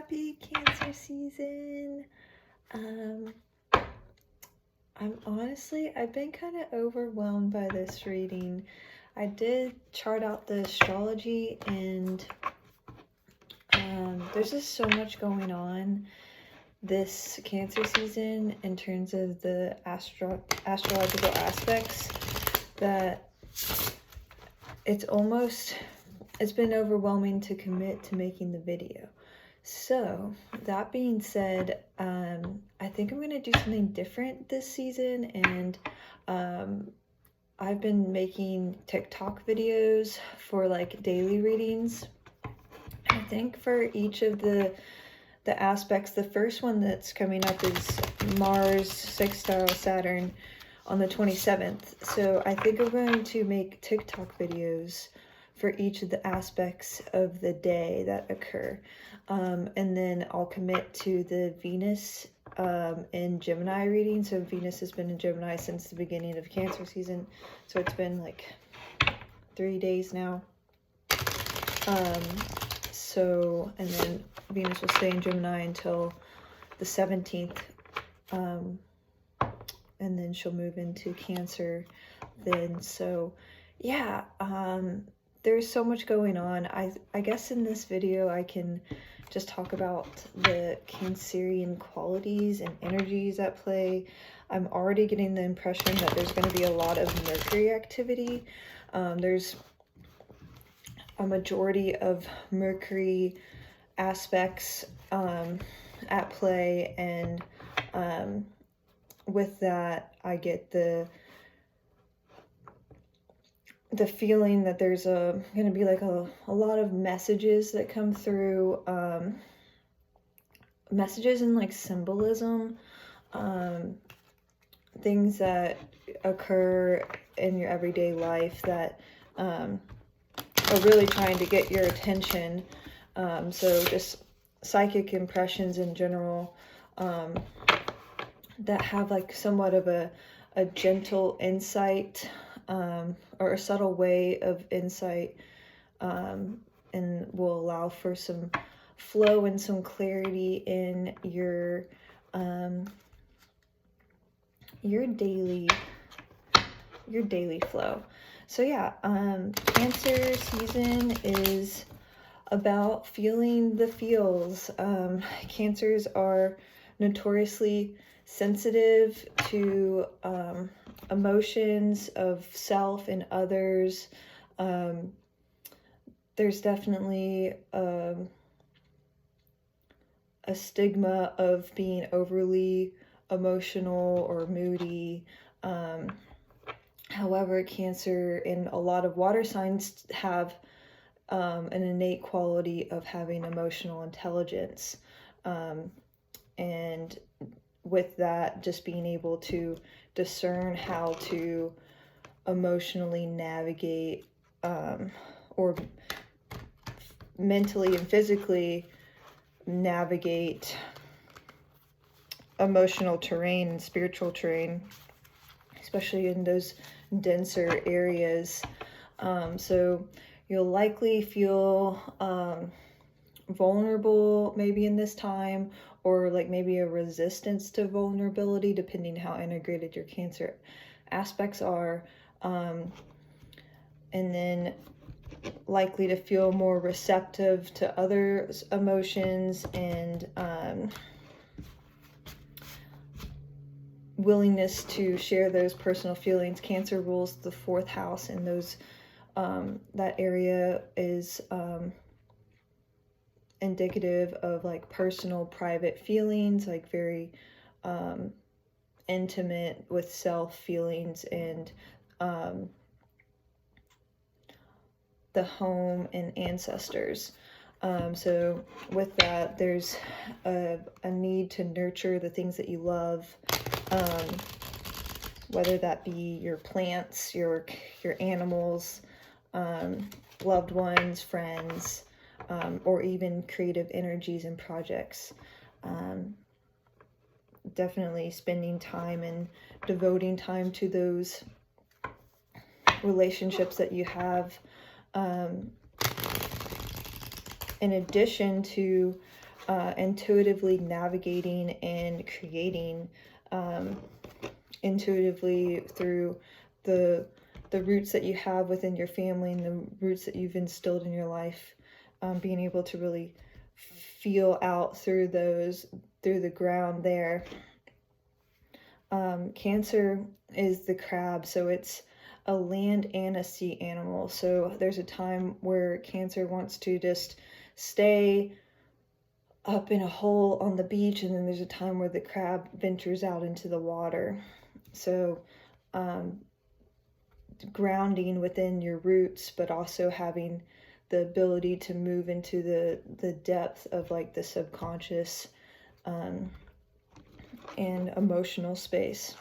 Happy Cancer season. I've been kind of overwhelmed by this reading. I did chart out the astrology, and there's just so much going on this Cancer season in terms of the astrological aspects that it's been overwhelming to commit to making the video. So that being said, I think I'm going to do something different this season, and I've been making TikTok videos for like daily readings. I think for each of the aspects, the first one that's coming up is Mars sextile Saturn on the 27th. So I think I'm going to make TikTok videos for each of the aspects of the day that occur. And then I'll commit to the Venus in Gemini reading. So Venus has been in Gemini since the beginning of Cancer season. So it's been like 3 days now. And then Venus will stay in Gemini until the 17th. And then she'll move into Cancer then. So yeah, there's so much going on. I guess in this video I can just talk about the Cancerian qualities and energies at play. I'm already getting the impression that there's going to be a lot of Mercury activity. There's a majority of Mercury aspects at play, and with that I get the feeling that there's going to be like a lot of messages that come through, messages and like symbolism, things that occur in your everyday life that are really trying to get your attention. So just psychic impressions in general, that have like somewhat of a gentle insight, or a subtle way of insight, and will allow for some flow and some clarity in your daily flow. So yeah, Cancer season is about feeling the feels. Cancers are notoriously sensitive to emotions of self and others. There's definitely a stigma of being overly emotional or moody. However, Cancer and a lot of water signs have an innate quality of having emotional intelligence. And with that, just being able to discern how to emotionally navigate, or mentally and physically navigate emotional terrain and spiritual terrain, especially in those denser areas. So you'll likely feel vulnerable maybe in this time, or like maybe a resistance to vulnerability, depending how integrated your Cancer aspects are. And then likely to feel more receptive to others' emotions, and willingness to share those personal feelings. Cancer rules the 4th house, and those that area is indicative of like personal, private feelings, like very intimate with self feelings, and the home and ancestors. So with that, there's a need to nurture the things that you love, whether that be your plants, your animals, loved ones, friends, or even creative energies and projects. Definitely spending time and devoting time to those relationships that you have, in addition to intuitively navigating and creating intuitively through the roots that you have within your family and the roots that you've instilled in your life, being able to really feel out through the ground there. Cancer is the crab, so it's a land and a sea animal. So there's a time where Cancer wants to just stay up in a hole on the beach, and then there's a time where the crab ventures out into the water. So grounding within your roots, but also having the ability to move into the depth of like the subconscious and emotional space.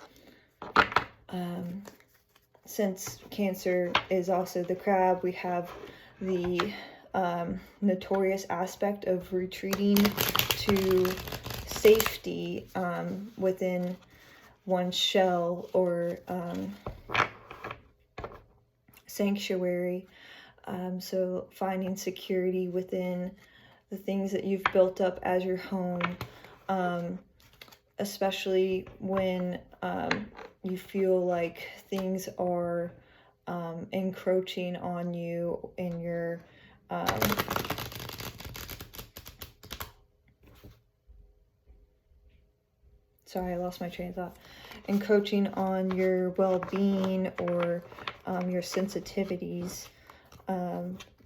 Since Cancer is also the crab, we have the notorious aspect of retreating to safety within one's shell or sanctuary. So finding security within the things that you've built up as your home, especially when you feel like things are encroaching on you in your sorry, I lost my train of thought. Encroaching on your well-being or your sensitivities.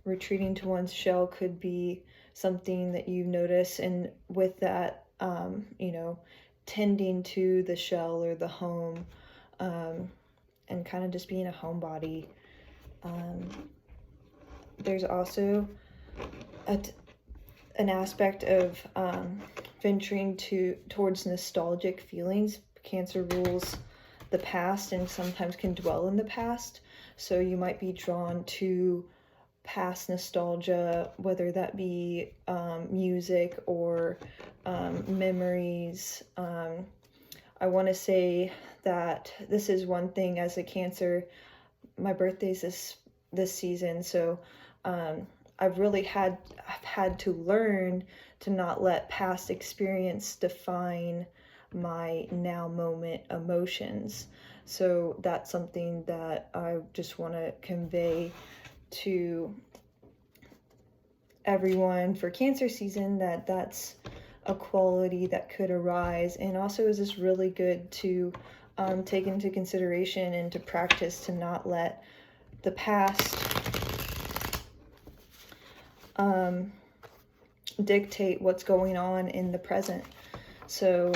Retreating to one's shell could be something that you notice, and with that, you know, tending to the shell or the home, and kind of just being a homebody. There's also an aspect of venturing towards nostalgic feelings. Cancer rules the past and sometimes can dwell in the past, so you might be drawn to past nostalgia, whether that be music or memories. I want to say that this is one thing as a Cancer. My birthday's this season, so I've had to learn to not let past experience define my now moment emotions. So that's something that I just want to convey to everyone for Cancer season, that's a quality that could arise, and also is just really good to take into consideration and to practice to not let the past dictate what's going on in the present. So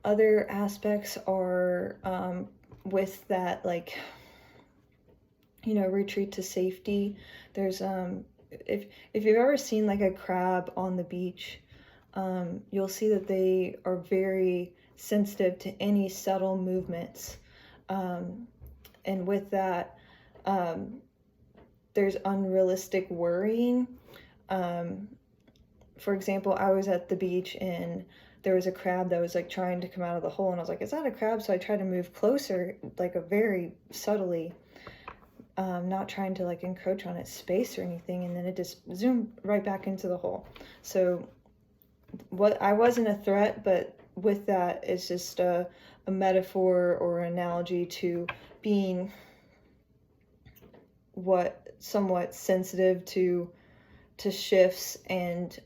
other aspects are with that, like, you know, retreat to safety. There's if you've ever seen like a crab on the beach, you'll see that they are very sensitive to any subtle movements, and with that, there's unrealistic worrying. For example, I was at the beach and there was a crab that was like trying to come out of the hole, and I was like, is that a crab? So I tried to move closer, like a very subtly, not trying to like encroach on its space or anything, and then it just zoomed right back into the hole. So what, I wasn't a threat, but with that, it's just a metaphor or an analogy to being somewhat sensitive to shifts, and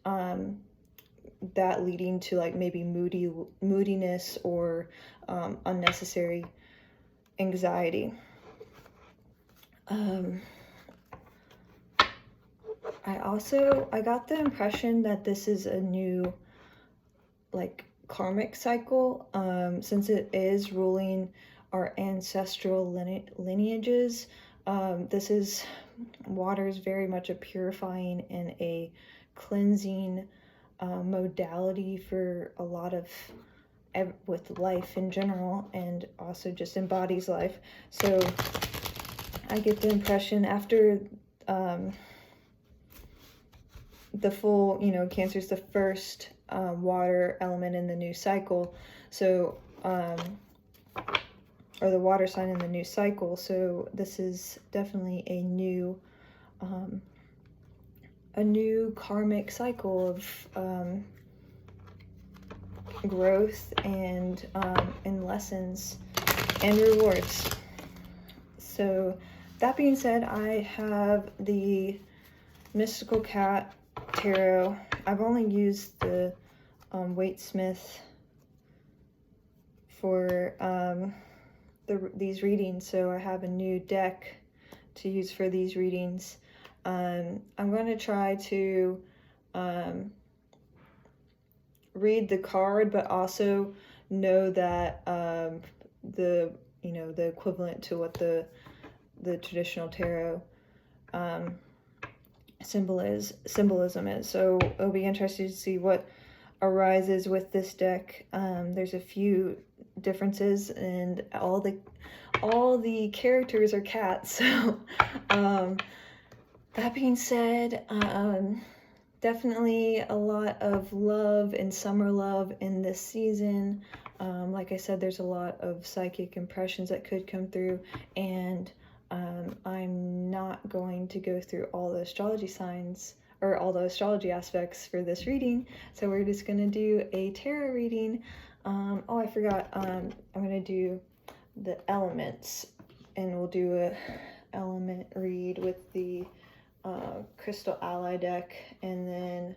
that leading to like maybe moodiness or unnecessary anxiety. I got the impression that this is a new like karmic cycle, since it is ruling our ancestral lineages. This is, water is very much a purifying and a cleansing modality for a lot of with life in general, and also just embodies life. So I get the impression after the full, you know, Cancer is the first water element in the new cycle, so or the water sign in the new cycle. So this is definitely a new a new karmic cycle of growth and lessons and rewards. So that being said, I have the Mystical Cat Tarot. I've only used the Waite-Smith for these readings, so I have a new deck to use for these readings. I'm going to try to read the card, but also know that the equivalent to what the traditional tarot symbolism is. So it'll be interesting to see what arises with this deck. There's a few differences, and all the characters are cats. So that being said, definitely a lot of love and summer love in this season. Like I said, there's a lot of psychic impressions that could come through, and I'm not going to go through all the astrology signs or all the astrology aspects for this reading, so we're just going to do a tarot reading. Oh, I forgot, I'm going to do the elements, and we'll do a element read with the Crystal Ally deck, and then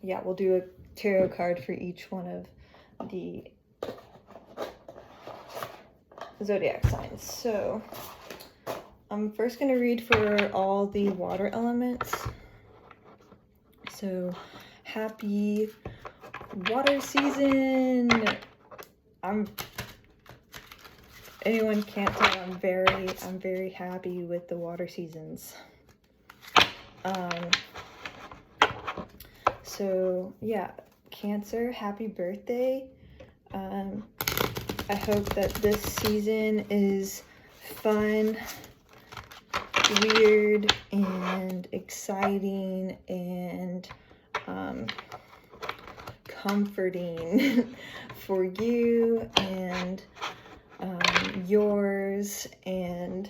yeah, we'll do a tarot card for each one of the zodiac signs. So I'm first going to read for all the water elements. So happy water season. Anyone can't tell, I'm very happy with the water seasons. So yeah, Cancer, happy birthday. I hope that this season is fun, weird, and exciting, and comforting for you and yours, and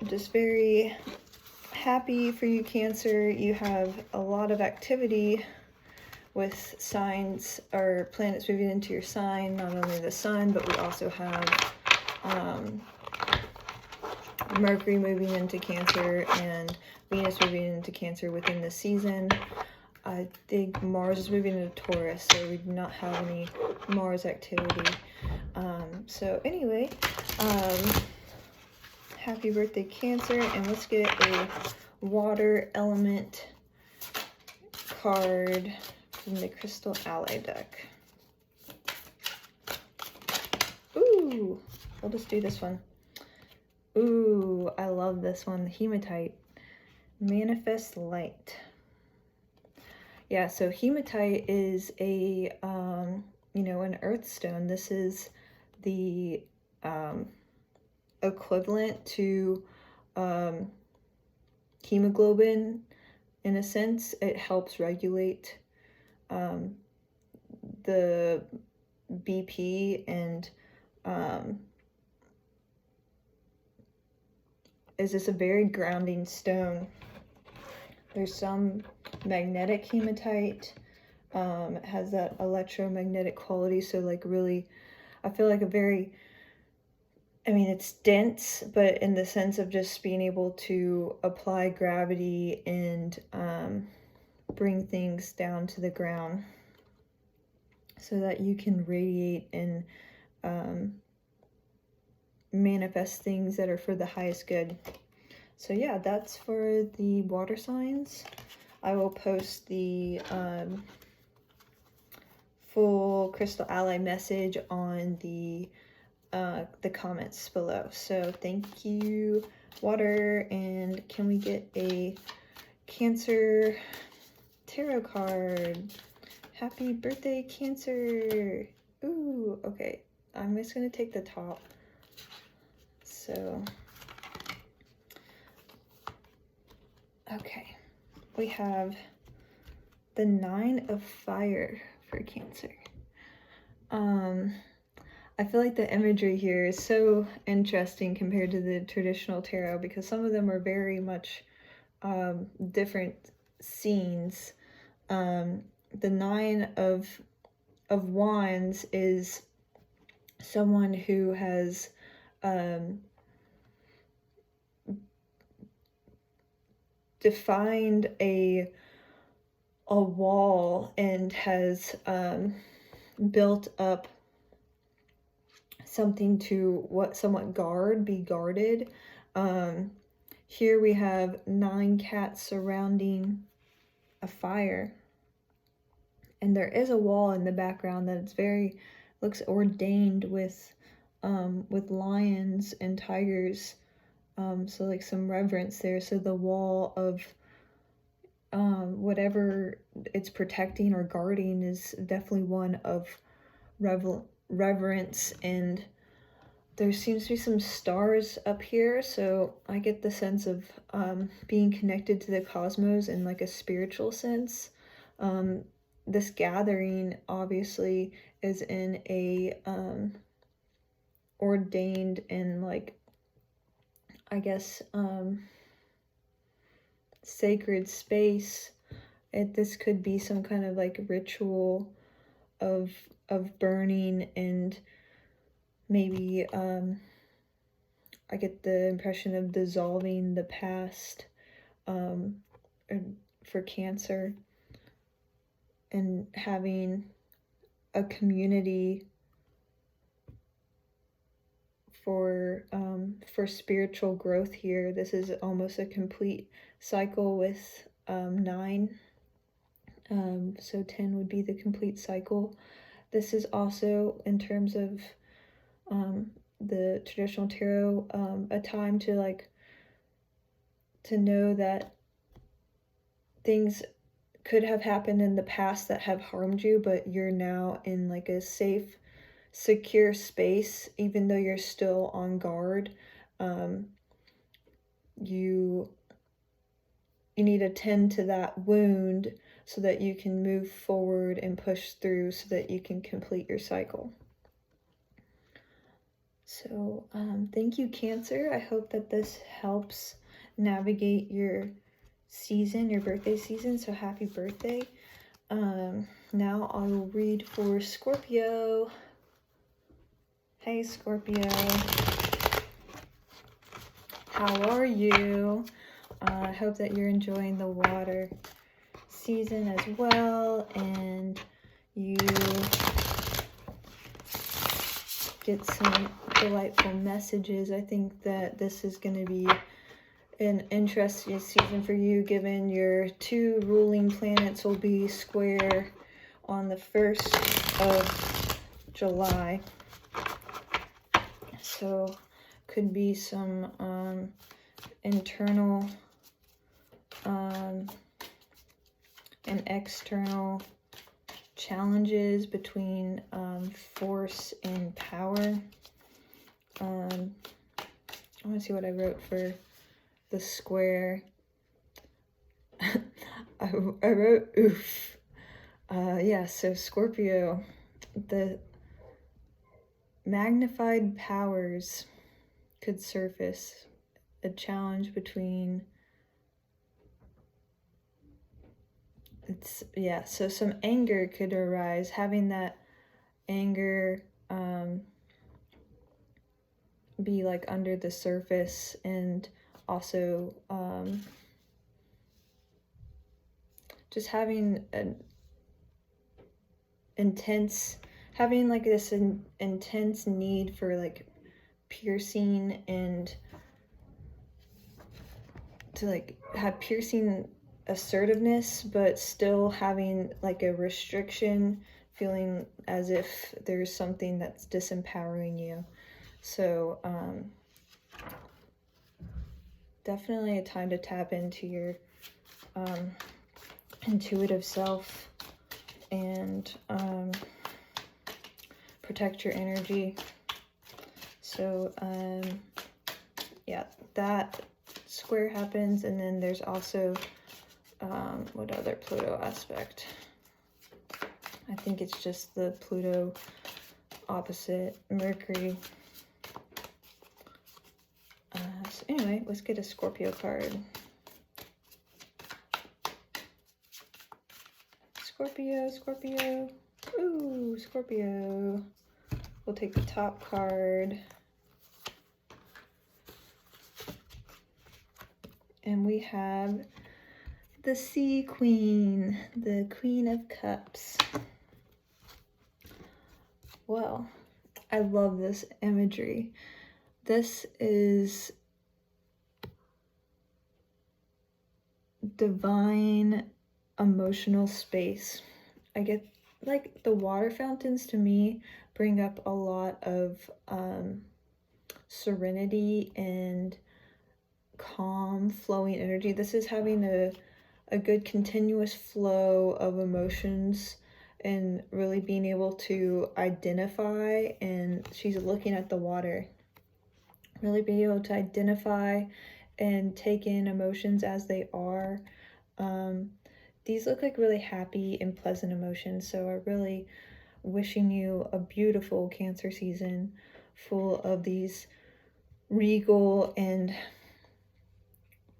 just very happy for you, Cancer. You have a lot of activity with signs or planets moving into your sign, not only the sun, but we also have Mercury moving into Cancer and Venus moving into Cancer within the season. I think Mars is moving into Taurus, so we do not have any Mars activity. So anyway, happy birthday, Cancer, and let's get a water element card from the Crystal Ally deck. Ooh, we'll just do this one. Ooh, I love this one, the Hematite. Manifest light. Yeah, so hematite is a, an earth stone. This is the equivalent to hemoglobin in a sense. It helps regulate the BP and is this a very grounding stone. There's some magnetic hematite. It has that electromagnetic quality, so like really, I feel like it's dense, but in the sense of just being able to apply gravity and bring things down to the ground so that you can radiate and manifest things that are for the highest good. So yeah, that's for the water signs. I will post the full Crystal Ally message on the comments below. So thank you, water, and can we get a Cancer tarot card? Happy birthday, Cancer. Ooh, okay. I'm just gonna take the top. So, okay. We have the 9 of Fire for Cancer. I feel like the imagery here is so interesting compared to the traditional tarot, because some of them are very much different scenes. The Nine of Wands is someone who has defined a wall and has built up something to somewhat be guarded. Here we have 9 cats surrounding a fire, and there is a wall in the background that looks ordained with lions and tigers, so like some reverence there. So the wall of whatever it's protecting or guarding is definitely one of reverence, and there seems to be some stars up here, so I get the sense of being connected to the cosmos in like a spiritual sense. This gathering obviously is in a ordained and like, I guess, sacred space. This could be some kind of like ritual of burning, and maybe I get the impression of dissolving the past for Cancer, and having a community for spiritual growth here. This is almost a complete cycle with 9. So 10 would be the complete cycle. This is also, in terms of the traditional tarot, a time to know that things could have happened in the past that have harmed you, but you're now in like a safe, secure space, even though you're still on guard. You need to tend to that wound so that you can move forward and push through, so that you can complete your cycle. So thank you, Cancer. I hope that this helps navigate your season, your birthday season. So happy birthday. Now I will read for Scorpio. Hey, Scorpio. How are you? I hope that you're enjoying the water season as well, and you get some delightful messages. I think that this is going to be an interesting season for you, given your 2 ruling planets will be square on the 1st of July. So could be some internal and external challenges between force and power. I want to see what I wrote for the square. I wrote oof. Yeah, so Scorpio, the magnified powers could surface. A challenge between, so some anger could arise, having that anger be like under the surface, and also just having having like this intense need for like piercing, and to like have piercing assertiveness, but still having like a restriction, feeling as if there's something that's disempowering you. So definitely a time to tap into your intuitive self and protect your energy. So yeah, that square happens, and then there's also what other Pluto aspect? I think it's just the Pluto opposite Mercury. So anyway, let's get a Scorpio card. Scorpio, Scorpio. Ooh, Scorpio. We'll take the top card. And we have the Sea Queen, the Queen of Cups. Well, I love this imagery. This is divine emotional space. I get, like, the water fountains to me bring up a lot of serenity and calm flowing energy. This is having a good continuous flow of emotions and really being able to identify, and she's looking at the water, really being able to identify and take in emotions as they are. These look like really happy and pleasant emotions, so I'm really wishing you a beautiful Cancer season full of these regal and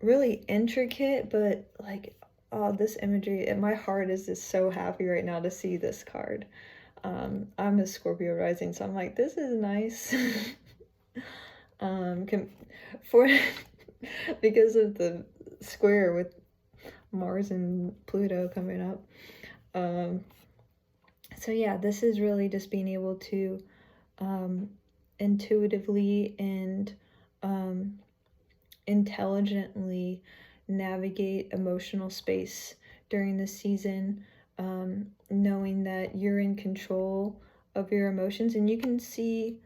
really intricate, but like, oh, this imagery, and my heart is just so happy right now to see this card. I'm a Scorpio rising, so I'm like, this is nice. Because of the square with Mars and Pluto coming up. So yeah, this is really just being able to intuitively and intelligently navigate emotional space during this season, knowing that you're in control of your emotions, and you can see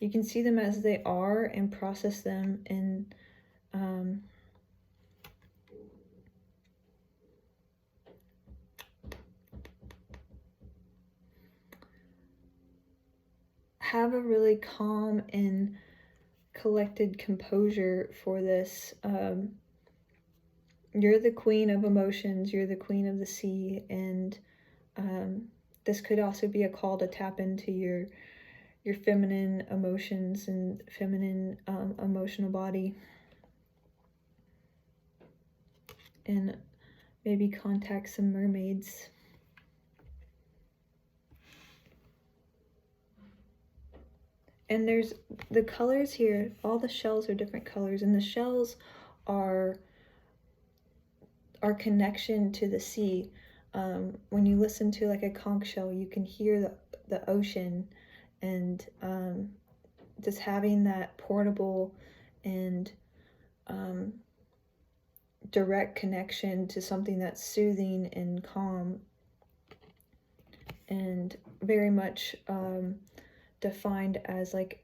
them as they are and process them, and have a really calm and collected composure for this. You're the queen of emotions, you're the queen of the sea, and this could also be a call to tap into your feminine emotions and feminine emotional body, and maybe contact some mermaids. And there's the colors here, all the shells are different colors, and the shells are our connection to the sea. When you listen to like a conch shell, you can hear the ocean, and just having that portable and direct connection to something that's soothing and calm, and very much defined as, like,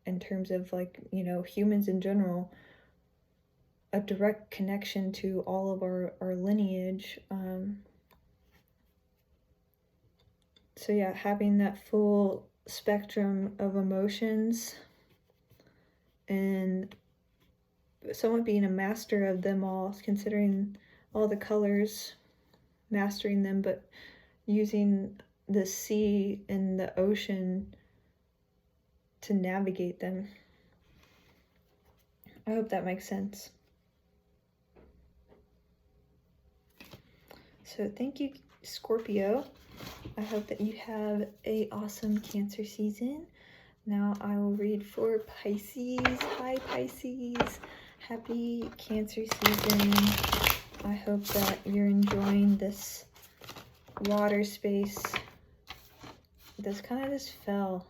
in terms of, like, you know, humans in general, a direct connection to all of our lineage. So yeah, having that full spectrum of emotions and somewhat being a master of them all, considering all the colors, mastering them, but using the sea and the ocean to navigate them. I hope that makes sense. So thank you, Scorpio. I hope that you have an awesome Cancer season. Now I will read for Pisces. Hi, Pisces. Happy Cancer season. I hope that you're enjoying this water space. This kind of just fell.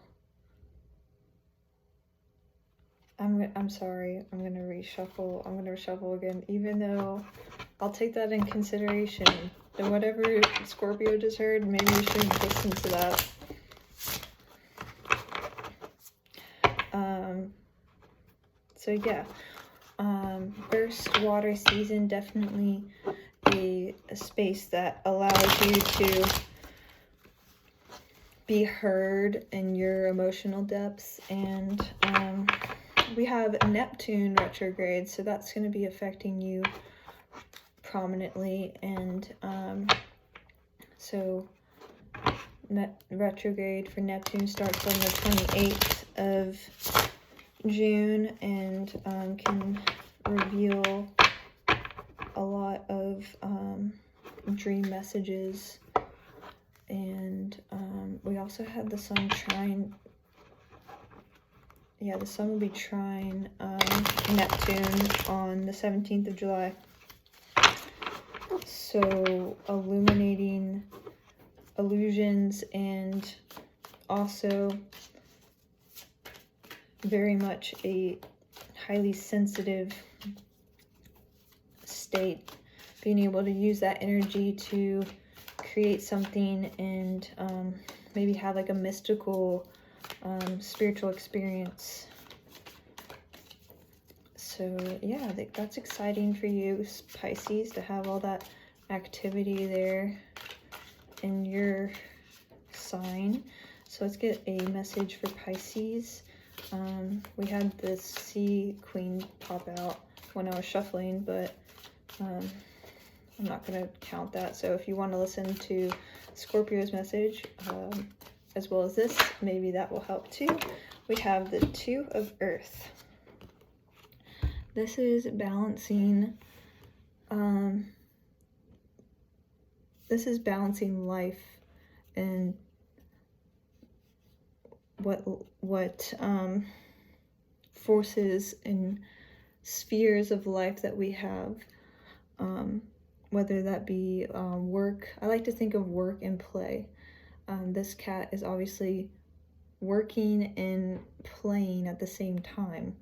I'm sorry. I'm gonna reshuffle. I'm gonna reshuffle again, even though I'll take that in consideration. And whatever Scorpio just heard, maybe you should listen to that. So yeah, first water season, definitely a space that allows you to be heard in your emotional depths. And we have Neptune retrograde, so that's going to be affecting you prominently. And so retrograde for Neptune starts on the 28th of June and can reveal a lot of dream messages. And we also had the sun trine. Yeah, the sun will be trine Neptune on the 17th of July. So illuminating illusions and also very much a highly sensitive state. Being able to use that energy to create something and maybe have like a mystical spiritual experience. So yeah, that's exciting for you, Pisces, to have all that activity there in your sign. So let's get a message for Pisces. We had this Sea Queen pop out when I was shuffling, but I'm not going to count that. So if you want to listen to Scorpio's message as well as this, maybe that will help too. We have the Two of Earth. This is balancing life and what forces and spheres of life that we have, whether that be work. I like to think of work and play. This cat is obviously working and playing at the same time.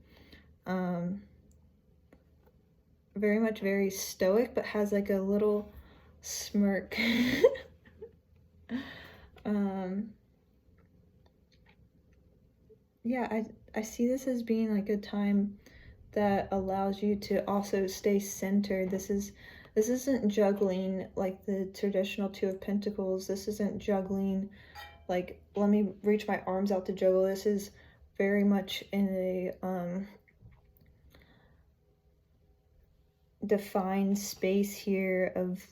Very stoic, but has like a little smirk. Yeah, I see this as being like a time that allows you to also stay centered. This isn't juggling like the traditional Two of Pentacles. This isn't juggling like, let me reach my arms out to juggle. This is very much in a defined space here of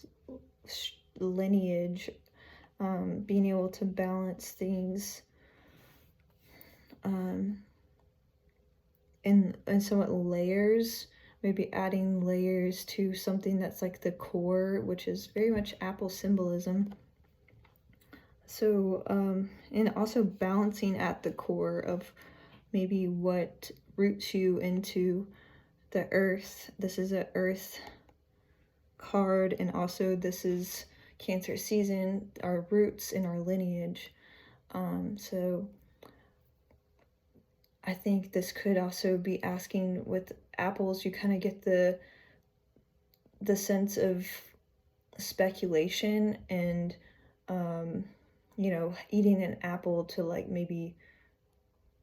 lineage, being able to balance things, and somewhat layers, maybe adding layers to something that's like the core, which is very much apple symbolism. So and also balancing at the core of maybe what roots you into the earth. This is an earth card, and also this is Cancer season, our roots in our lineage. So I think this could also be asking with apples, you kind of get the sense of speculation and you know, eating an apple to like maybe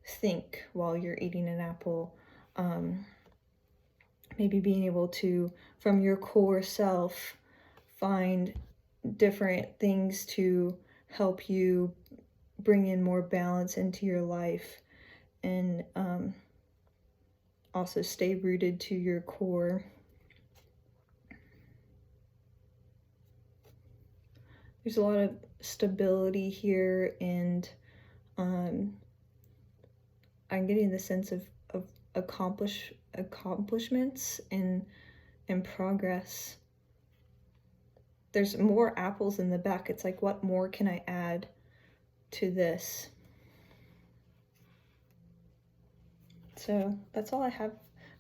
think while you're eating an apple. Maybe being able to, from your core self, find different things to help you bring in more balance into your life, and also stay rooted to your core. There's a lot of stability here, and I'm getting the sense of accomplishments and progress. There's more apples in the back. It's like, what more can I add to this? So that's all I have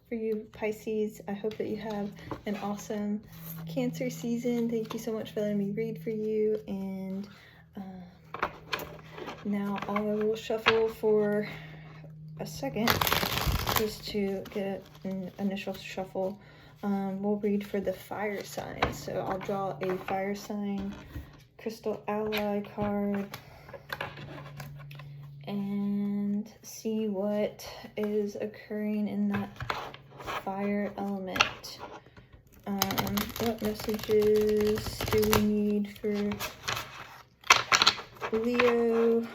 for you, Pisces. I hope that you have an awesome Cancer season. Thank you so much for letting me read for you. And now I will shuffle for a second just to get an initial shuffle. We'll read for the fire sign. So I'll draw a fire sign crystal ally card and see what is occurring in that fire element. What messages do we need for Leo?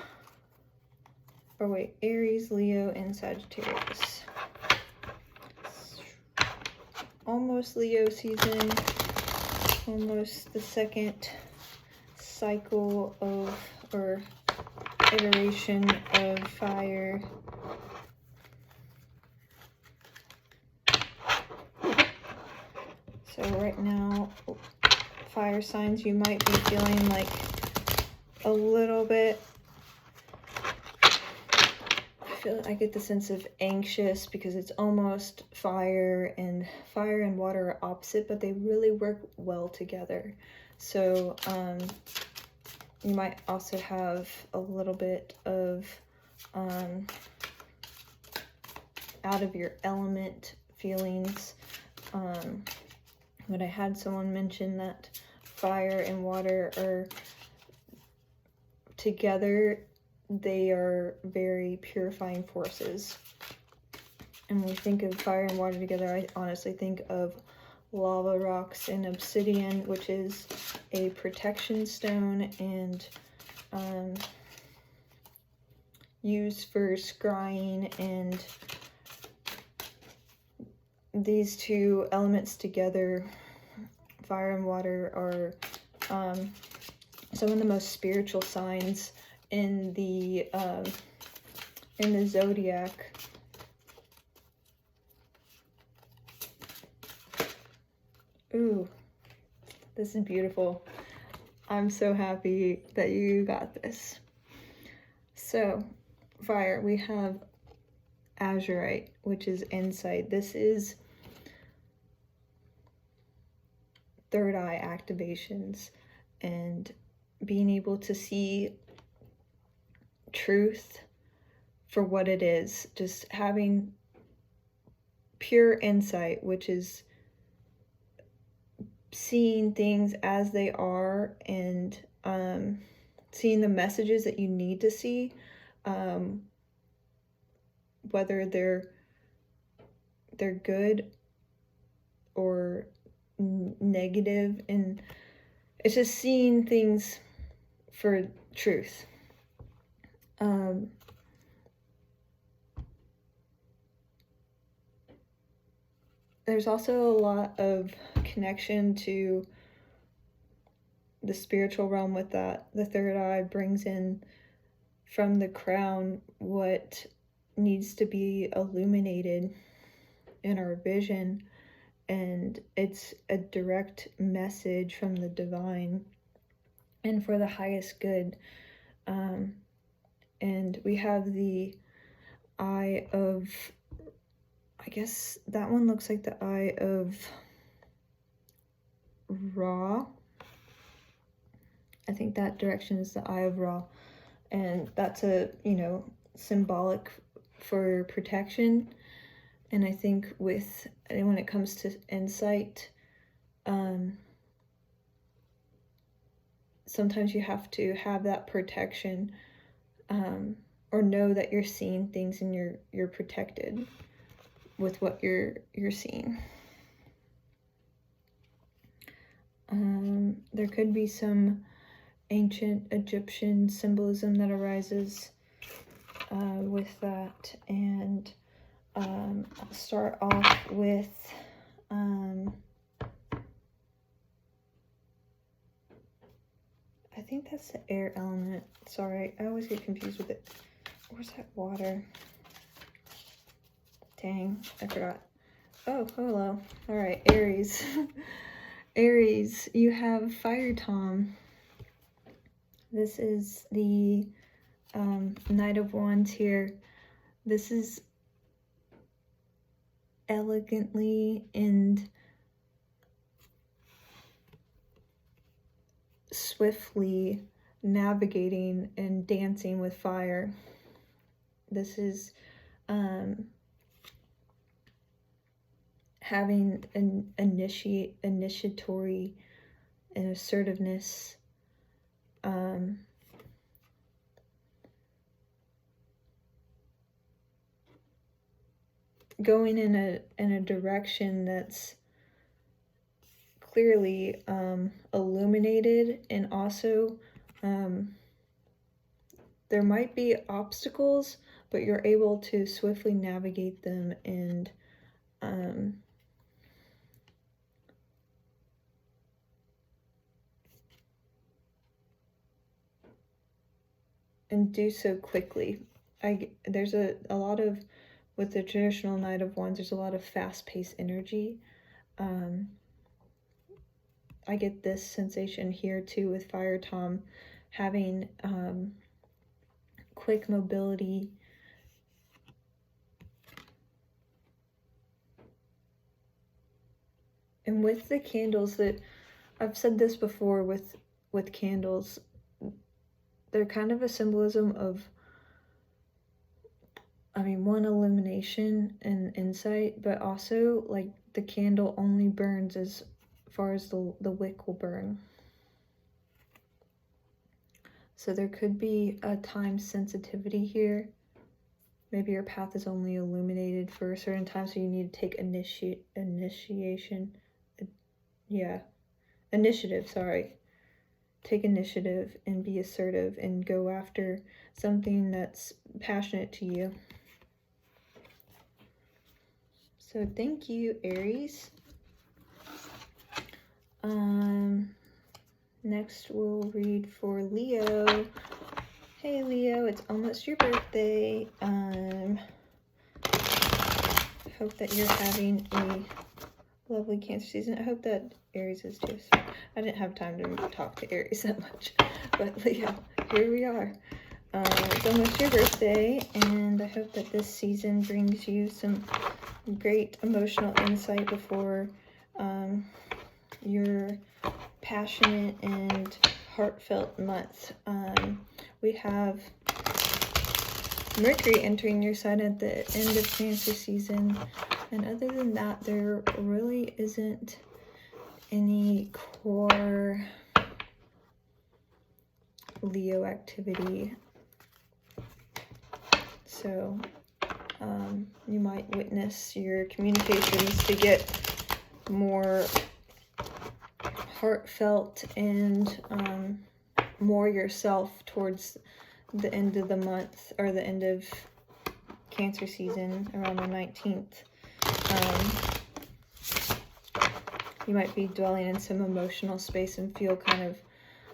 Or wait, Aries, Leo, and Sagittarius. Almost Leo season, almost the second cycle of or iteration of fire. So right now, fire signs, you might be feeling like a little bit, I get the sense of anxious because it's almost fire and water are opposite, but they really work well together. So you might also have a little bit of out of your element feelings. But I had someone mention that fire and water are together, they are very purifying forces. And when we think of fire and water together, I honestly think of lava rocks and obsidian, which is a protection stone and used for scrying, and these two elements together, fire and water, are some of the most spiritual signs in the zodiac. Ooh, this is beautiful. I'm so happy that you got this. So, fire, we have azurite, which is insight. This is third eye activations and being able to see truth for what it is. Just having pure insight, which is seeing things as they are and seeing the messages that you need to see, whether they're good or negative, and it's just seeing things for truth. There's also a lot of connection to the spiritual realm with that. The third eye brings in from the crown what needs to be illuminated in our vision, and it's a direct message from the divine and for the highest good. And we have the eye of, I guess that one looks like the eye of Ra. I think that direction is the eye of Ra, and that's a, symbolic for protection. And I think when it comes to insight, sometimes you have to have that protection, or know that you're seeing things and you're protected with what you're seeing. There could be some ancient Egyptian symbolism that arises with that, and I'll start off with I think that's the air element. Sorry, I always get confused with it. Where's that water? Dang, I forgot. Oh, hello. All right, Aries. Aries, you have Fire Tom. This is the Knight of Wands here. This is elegantly and swiftly navigating and dancing with fire. This is having an initiatory and assertiveness, going in a direction that's clearly illuminated, and also there might be obstacles, but you're able to swiftly navigate them and and do so quickly. There's a lot of, with the traditional Knight of Wands, there's a lot of fast-paced energy. I get this sensation here too with Fire Tom, having quick mobility. And with the candles, that I've said this before with candles, they're kind of a symbolism of, I mean, one, illumination and insight, but also like the candle only burns as far as the wick will burn. So there could be a time sensitivity here. Maybe your path is only illuminated for a certain time, so you need to take initiative, sorry. Take initiative and be assertive and go after something that's passionate to you. So thank you, Aries. Next we'll read for Leo. Hey Leo, it's almost your birthday. Hope that you're having a lovely Cancer season. I hope that Aries is too. So I didn't have time to talk to Aries that much, but Leo, here we are. It's almost your birthday, and I hope that this season brings you some great emotional insight before your passionate and heartfelt month. We have Mercury entering your sign at the end of Cancer season, and other than that, there really isn't any core Leo activity. So you might witness your communications to get more heartfelt and more yourself towards the end of the month, or the end of Cancer season, around the 19th. You might be dwelling in some emotional space and feel kind of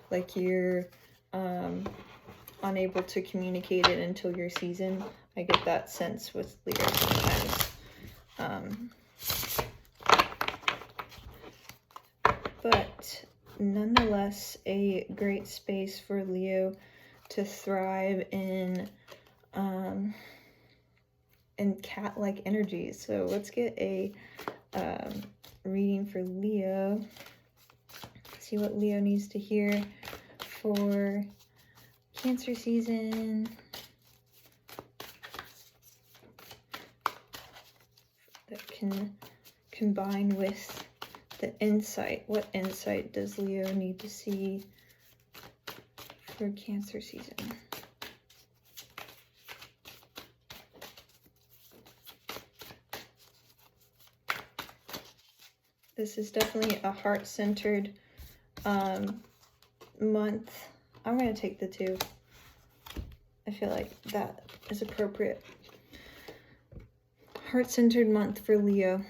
like you're unable to communicate it until your season. I get that sense with Leo sometimes. But nonetheless, a great space for Leo to thrive in cat-like energies. So let's get a reading for Leo. See what Leo needs to hear for Cancer season. That can combine with the insight. What insight does Leo need to see for Cancer season? This is definitely a heart-centered month. I'm going to take the 2. I feel like that is appropriate. Heart-centered month for Leo.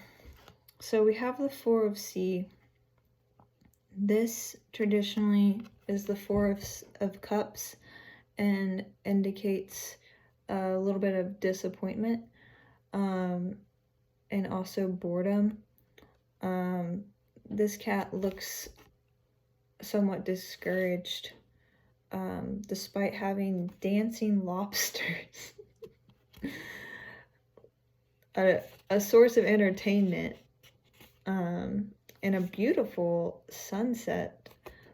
So we have the 4 of Sea. This traditionally is the 4 of Cups and indicates a little bit of disappointment and also boredom. This cat looks somewhat discouraged despite having dancing lobsters. A source of entertainment and a beautiful sunset.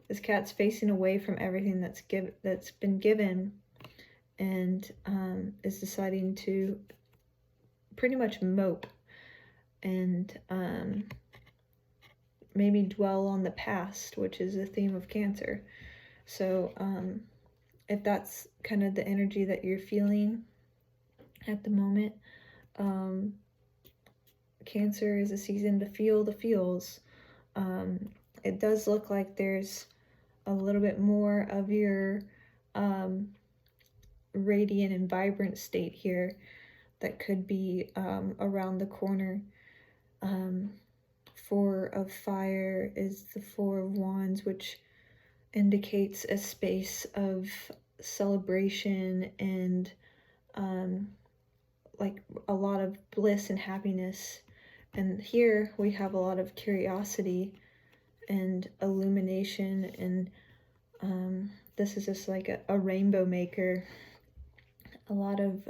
This cat's facing away from everything that's been given, and is deciding to pretty much mope and maybe dwell on the past, which is a theme of Cancer. So if that's kind of the energy that you're feeling at the moment, Cancer is a season to feel the feels. It does look like there's a little bit more of your radiant and vibrant state here that could be around the corner. 4 of Fire is the 4 of Wands, which indicates a space of celebration and like a lot of bliss and happiness. And here we have a lot of curiosity and illumination, and this is just like a rainbow maker. A lot of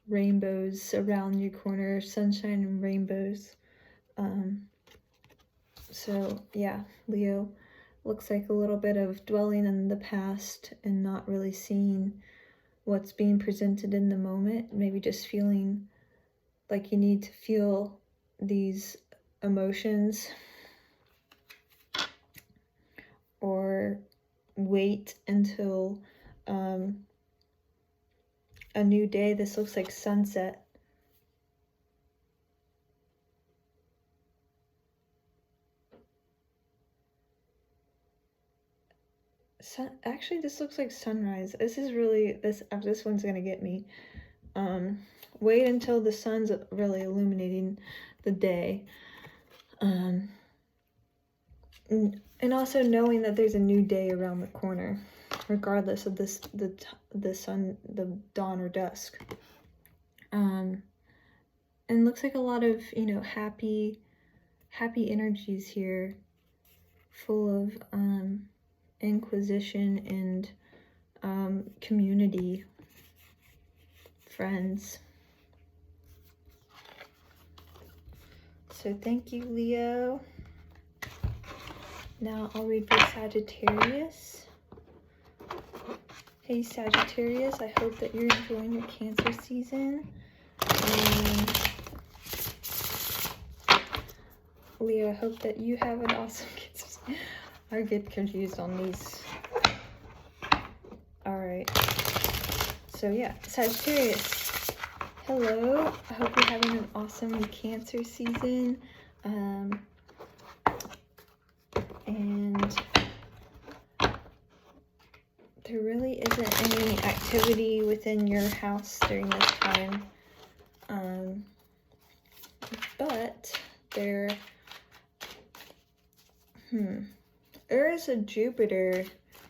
rainbows around your corner, sunshine and rainbows. So yeah, Leo, looks like a little bit of dwelling in the past and not really seeing what's being presented in the moment. Maybe just feeling like you need to feel these emotions, or wait until a new day. This looks like sunset. Actually, this looks like sunrise. This is really, this one's gonna get me. Wait until the sun's really illuminating the day. And also knowing that there's a new day around the corner, regardless of the sun, the dawn or dusk. And looks like a lot of, you know, happy energies here, full of inquisition and community, friends. So thank you, Leo. Now I'll read for Sagittarius. Hey Sagittarius, I hope that you're enjoying your Cancer season. Leo, I hope that you have an awesome Cancer season. I get confused on these. Alright. So yeah, Sagittarius. Hello. I hope you're having an awesome Cancer season. And there really isn't any activity within your house during this time. But there is a Jupiter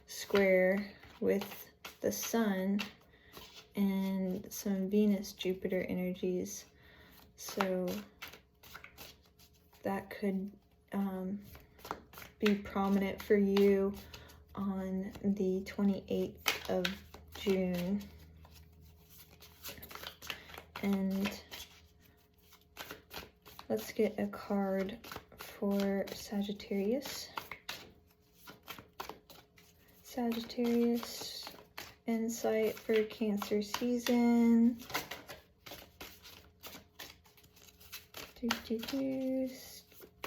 square with the Sun and some Venus-Jupiter energies. So that could be prominent for you on the 28th of June. And let's get a card for Sagittarius. Sagittarius, insight for Cancer season.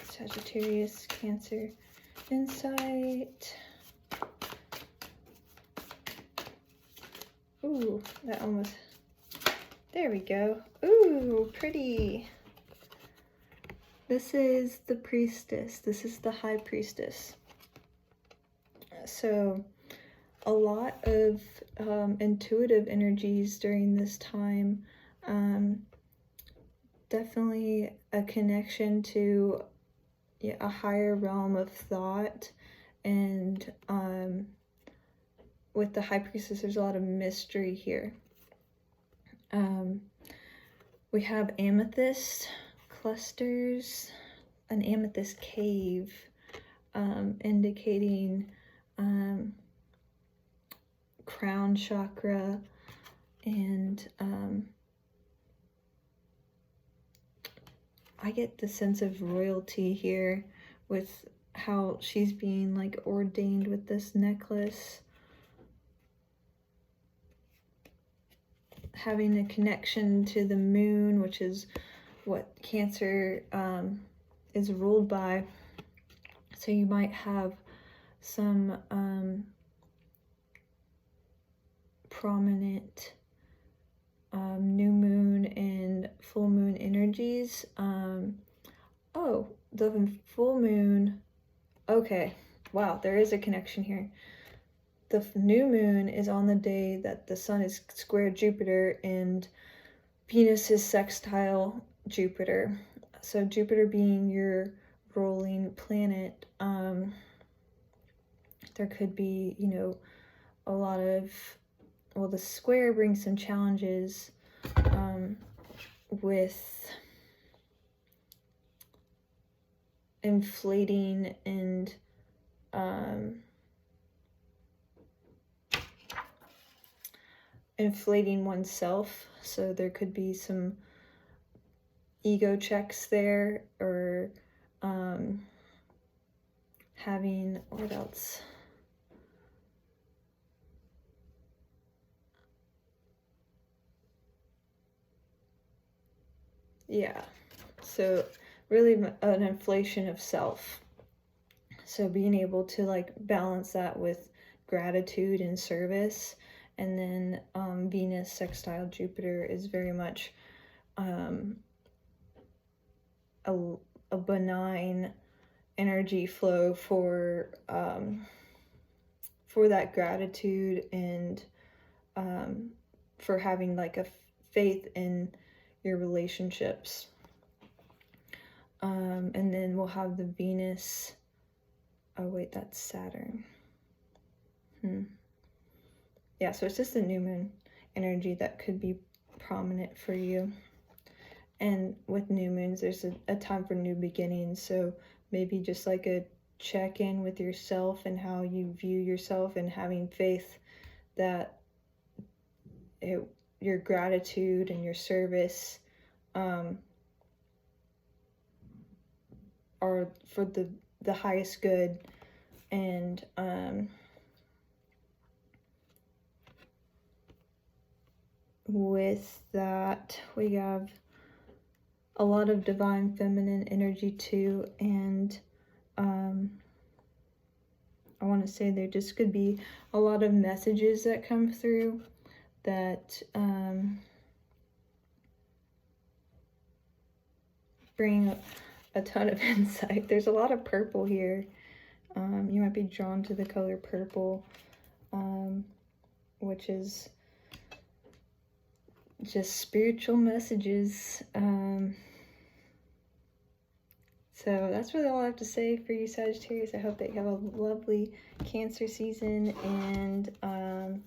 Sagittarius, Cancer, insight. Ooh, that almost, there we go. Ooh, pretty. This is the priestess. This is the high priestess. So a lot of intuitive energies during this time. Definitely a connection to a higher realm of thought. And with the high priestess, there's a lot of mystery here. We have amethyst clusters, an amethyst cave, indicating crown chakra, and I get the sense of royalty here with how she's being like ordained with this necklace, having a connection to the moon, which is what Cancer is ruled by. So you might have some prominent new moon and full moon energies. Oh, the full moon. Okay, wow, there is a connection here. The new moon is on the day that the Sun is square Jupiter and Venus is sextile Jupiter. So Jupiter being your ruling planet, there could be, you know, a lot of, well, the square brings some challenges with inflating and inflating oneself. So there could be some ego checks there, or having, what else? Yeah, so really an inflation of self. So being able to like balance that with gratitude and service. And then Venus sextile Jupiter is very much a benign energy flow for that gratitude, and for having like a faith in your relationships. And then we'll have the Venus, oh wait, that's Saturn. Yeah, so it's just the new moon energy that could be prominent for you. And with new moons, there's a time for new beginnings. So maybe just like a check-in with yourself and how you view yourself, and having faith that your gratitude and your service are for the highest good. And with that, we have a lot of divine feminine energy too. And I want to say there just could be a lot of messages that come through that bring a ton of insight. There's a lot of purple here. You might be drawn to the color purple, which is just spiritual messages. So that's really all I have to say for you, Sagittarius. I hope that you have a lovely Cancer season, and I'm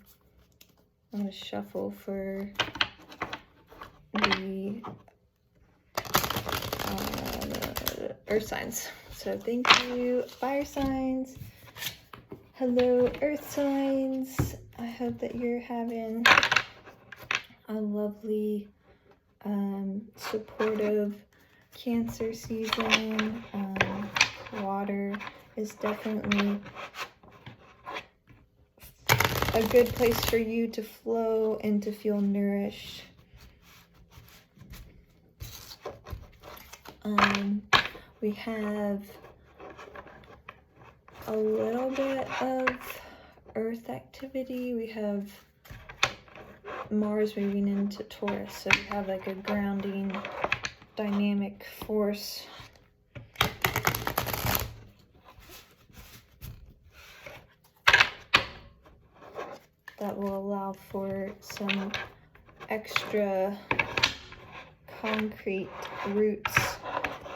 going to shuffle for the earth signs. So thank you, fire signs. Hello, earth signs. I hope that you're having a lovely, supportive Cancer season. Water is definitely a good place for you to flow and to feel nourished. We have a little bit of earth activity. We have Mars moving into Taurus, so we have like a grounding dynamic force. That will allow for some extra concrete roots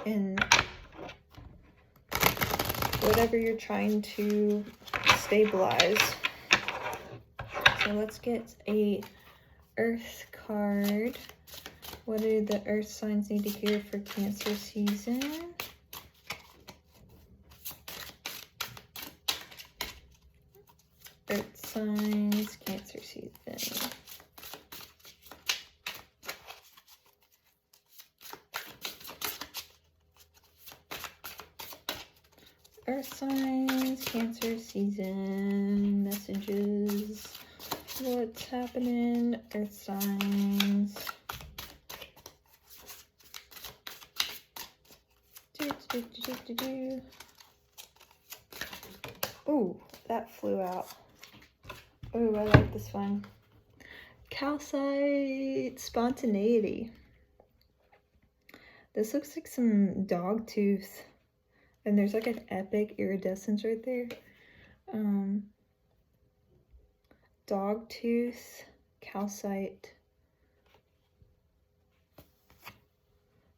in whatever you're trying to stabilize. So let's get a earth card. What do the earth signs need to hear for Cancer season? Earth signs, Cancer season. Earth signs, Cancer season, messages, what's happening, earth signs. Ooh, that flew out. Ooh, I like this one. Calcite, spontaneity. This looks like some dog tooth. And there's like an epic iridescence right there. Dog tooth, calcite.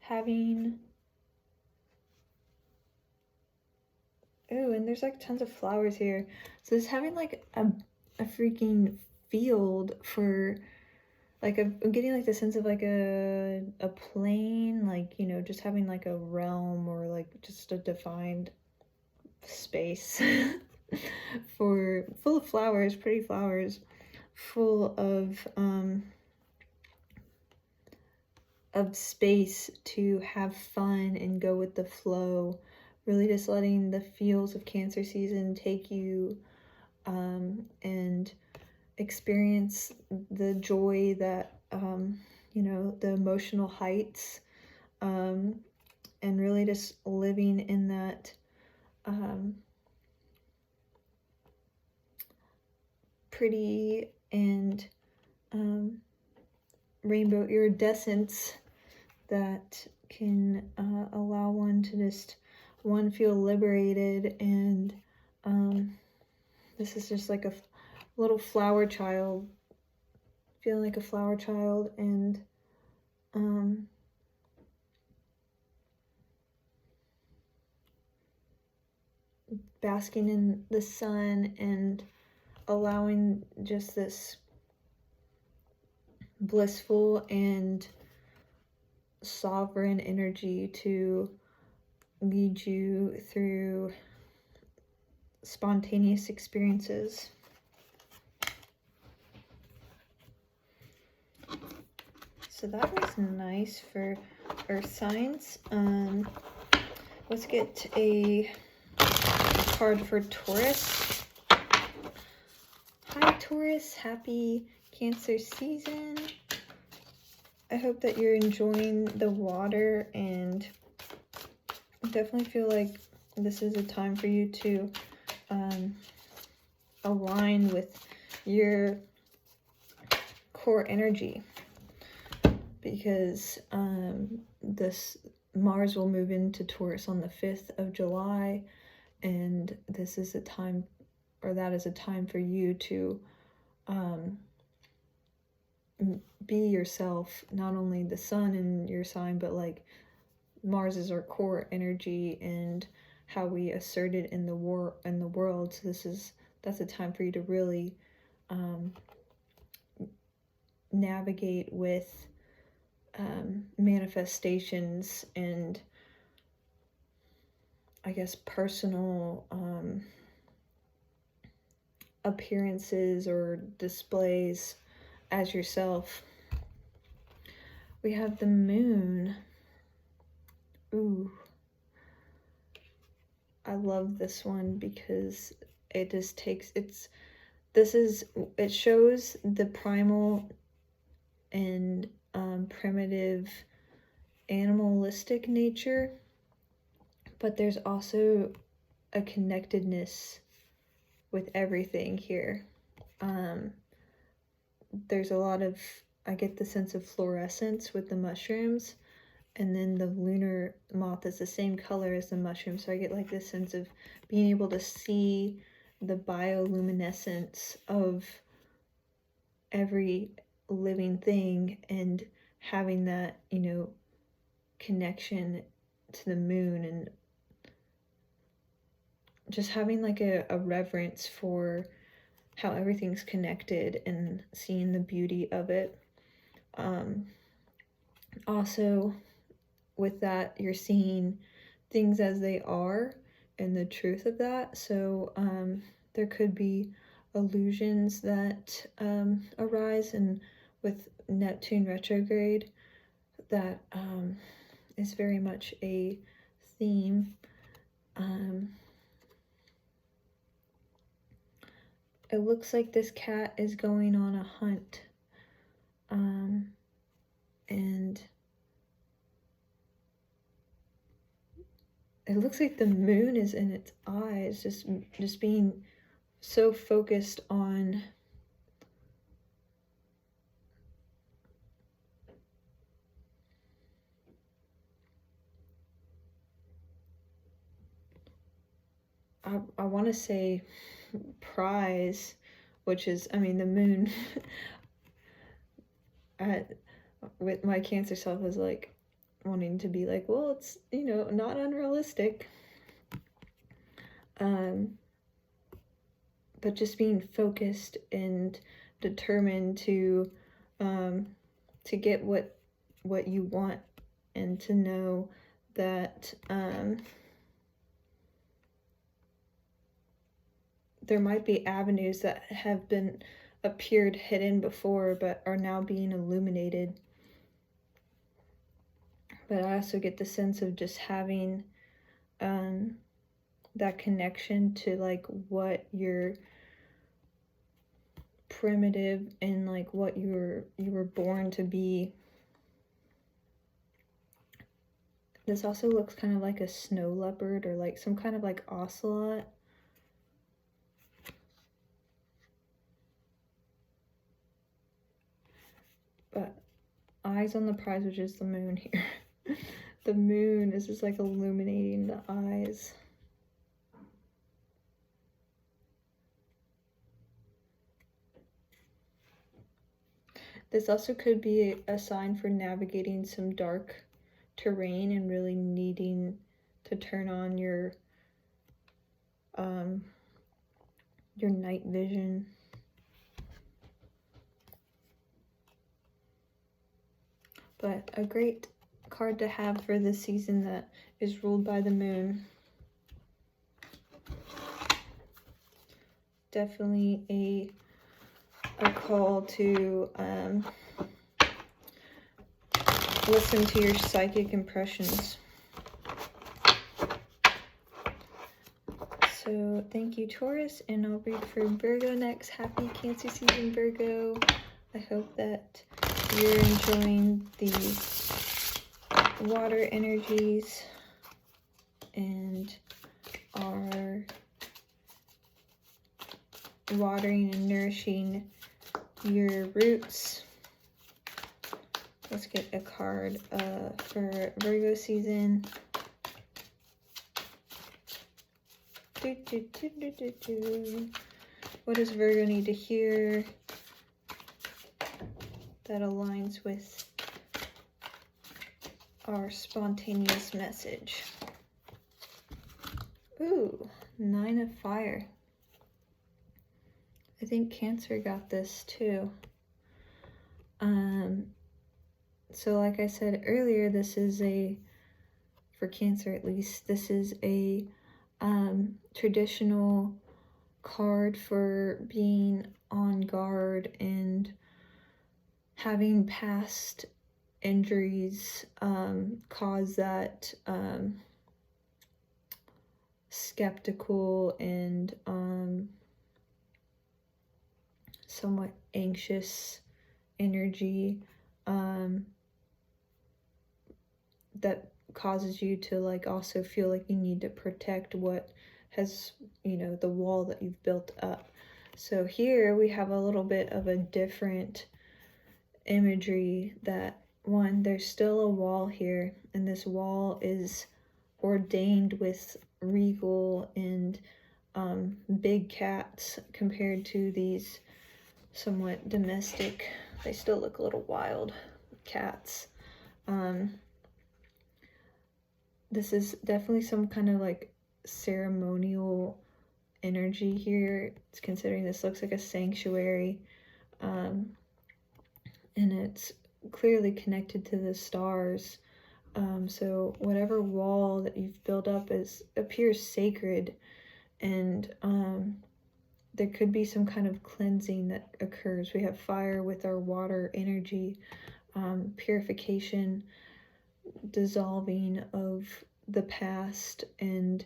Having... Ooh, and there's like tons of flowers here. So it's having like a freaking field for, like, I'm getting like the sense of like a plane, like, you know, just having like a realm or like just a defined space for full of flowers, pretty flowers, full of space to have fun and go with the flow. Really just letting the feels of Cancer season take you and experience the joy that, you know, the emotional heights, and really just living in that pretty and rainbow iridescence that can allow one to just feel liberated. And this is just like a little flower child, feeling like a flower child, and basking in the sun and allowing just this blissful and sovereign energy to lead you through spontaneous experiences. So that was nice for earth signs. Let's get a card for Taurus. Hi Taurus, happy Cancer season. I hope that you're enjoying the water, and definitely feel like this is a time for you to align with your core energy, because this Mars will move into Taurus on the 5th of July, and this is a time, or that is a time for you to be yourself, not only the sun in your sign, but like Mars is our core energy and how we assert it in the world. So that's a time for you to really navigate with manifestations and, I guess, personal appearances or displays as yourself. We have the moon. Ooh, I love this one because it just takes, it shows the primal and primitive animalistic nature, but there's also a connectedness with everything here. There's a lot of, I get the sense of fluorescence with the mushrooms, and then the lunar moth is the same color as the mushroom, so I get like this sense of being able to see the bioluminescence of every living thing and having that, you know, connection to the moon, and just having like a reverence for how everything's connected and seeing the beauty of it. Also, with that, you're seeing things as they are and the truth of that. So there could be illusions that arise, and with Neptune retrograde, that is very much a theme. It looks like this cat is going on a hunt, and it looks like the moon is in its eyes, just being so focused on I want to say prize, which is, I mean, the moon with my Cancer self was like wanting to be like, well, it's, you know, not unrealistic, but just being focused and determined to get what you want, and to know that there might be avenues that have appeared hidden before but are now being illuminated. But I also get the sense of just having that connection to like what your primitive and like what you were born to be. This also looks kind of like a snow leopard or like some kind of like ocelot. But eyes on the prize, which is the moon here. The moon is just like illuminating the eyes. This also could be a sign for navigating some dark terrain and really needing to turn on your night vision. But a great card to have for this season that is ruled by the moon. Definitely a call to listen to your psychic impressions. So thank you, Taurus, and I'll read for Virgo next. Happy Cancer season, Virgo. I hope that you're enjoying the water energies and are watering and nourishing your roots. Let's get a card for Virgo season. What does Virgo need to hear that aligns with our spontaneous message? Ooh, 9 of Fire. I think Cancer got this too. So like I said earlier, this is for Cancer at least, this is a traditional card for being on guard and having past injuries cause that skeptical and somewhat anxious energy that causes you to like also feel like you need to protect what has, you know, the wall that you've built up. So here we have a little bit of a different imagery that, one, there's still a wall here, and this wall is ordained with regal and big cats compared to these somewhat domestic, they still look a little wild, cats. This is definitely some kind of like ceremonial energy here. It's considering this looks like a sanctuary, and it's clearly connected to the stars. So whatever wall that you've built up appears sacred, and there could be some kind of cleansing that occurs. We have fire with our water energy, purification, dissolving of the past and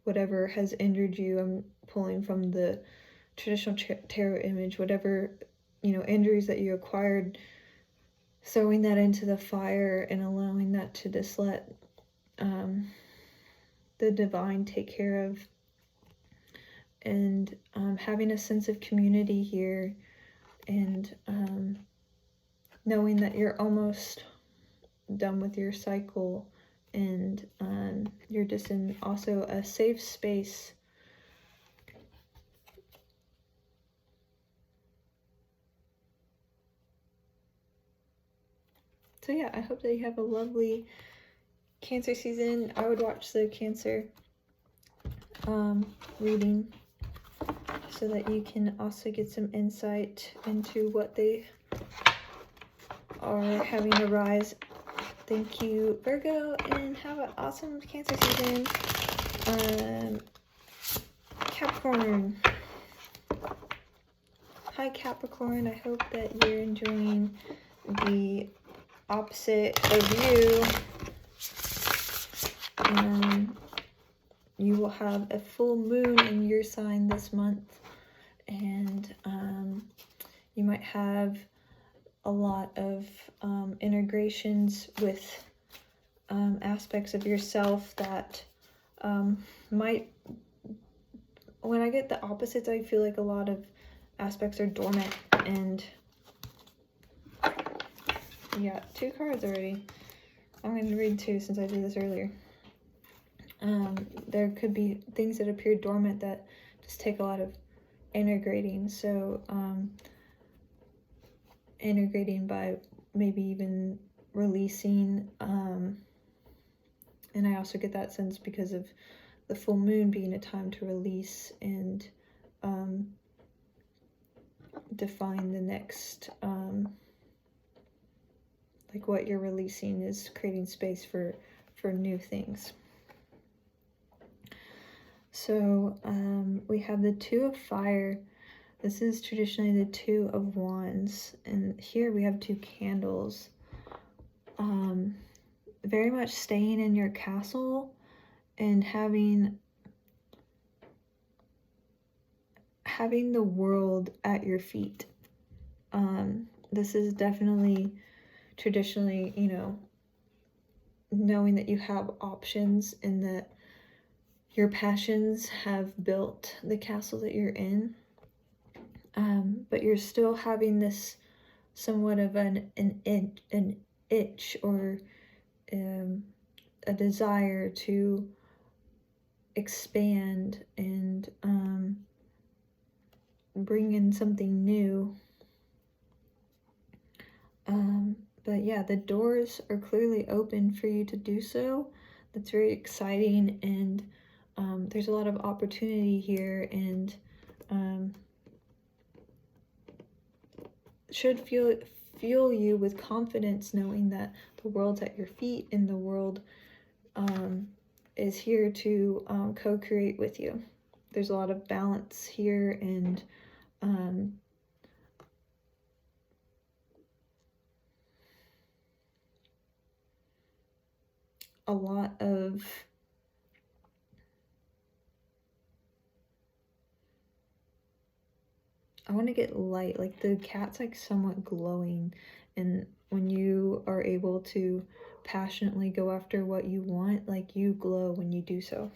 whatever has injured you. I'm pulling from the traditional tarot image, whatever, you know, injuries that you acquired, throwing that into the fire and allowing that to just let the divine take care of, and having a sense of community here, and knowing that you're almost done with your cycle, and you're just in also a safe space. So yeah, I hope that you have a lovely Cancer season. I would watch the Cancer reading. So so that you can also get some insight into what they are having arise. Thank you, Virgo, and have an awesome Cancer season. Capricorn. Hi, Capricorn. I hope that you're enjoying the opposite of you. You will have a full moon in your sign this month, and you might have a lot of integrations with aspects of yourself that might, when I get the opposites, I feel like a lot of aspects are dormant. And yeah, 2 cards already. I'm going to read 2 since I did this earlier. There could be things that appear dormant that just take a lot of integrating. So integrating by maybe even releasing, and I also get that sense because of the full moon being a time to release and define the next, like what you're releasing is creating space for new things. So we have the 2 of fire. This is traditionally the 2 of wands, and here we have 2 candles. Very much staying in your castle and having the world at your feet. This is definitely traditionally, you know, knowing that you have options and that your passions have built the castle that you're in, but you're still having this somewhat of an itch or a desire to expand and bring in something new. But yeah, the doors are clearly open for you to do so. That's very exciting, and there's a lot of opportunity here, and should fuel you with confidence, knowing that the world's at your feet and the world is here to co-create with you. There's a lot of balance here, and a lot of I want to get light, like the cat's like somewhat glowing, and when you are able to passionately go after what you want, like you glow when you do so.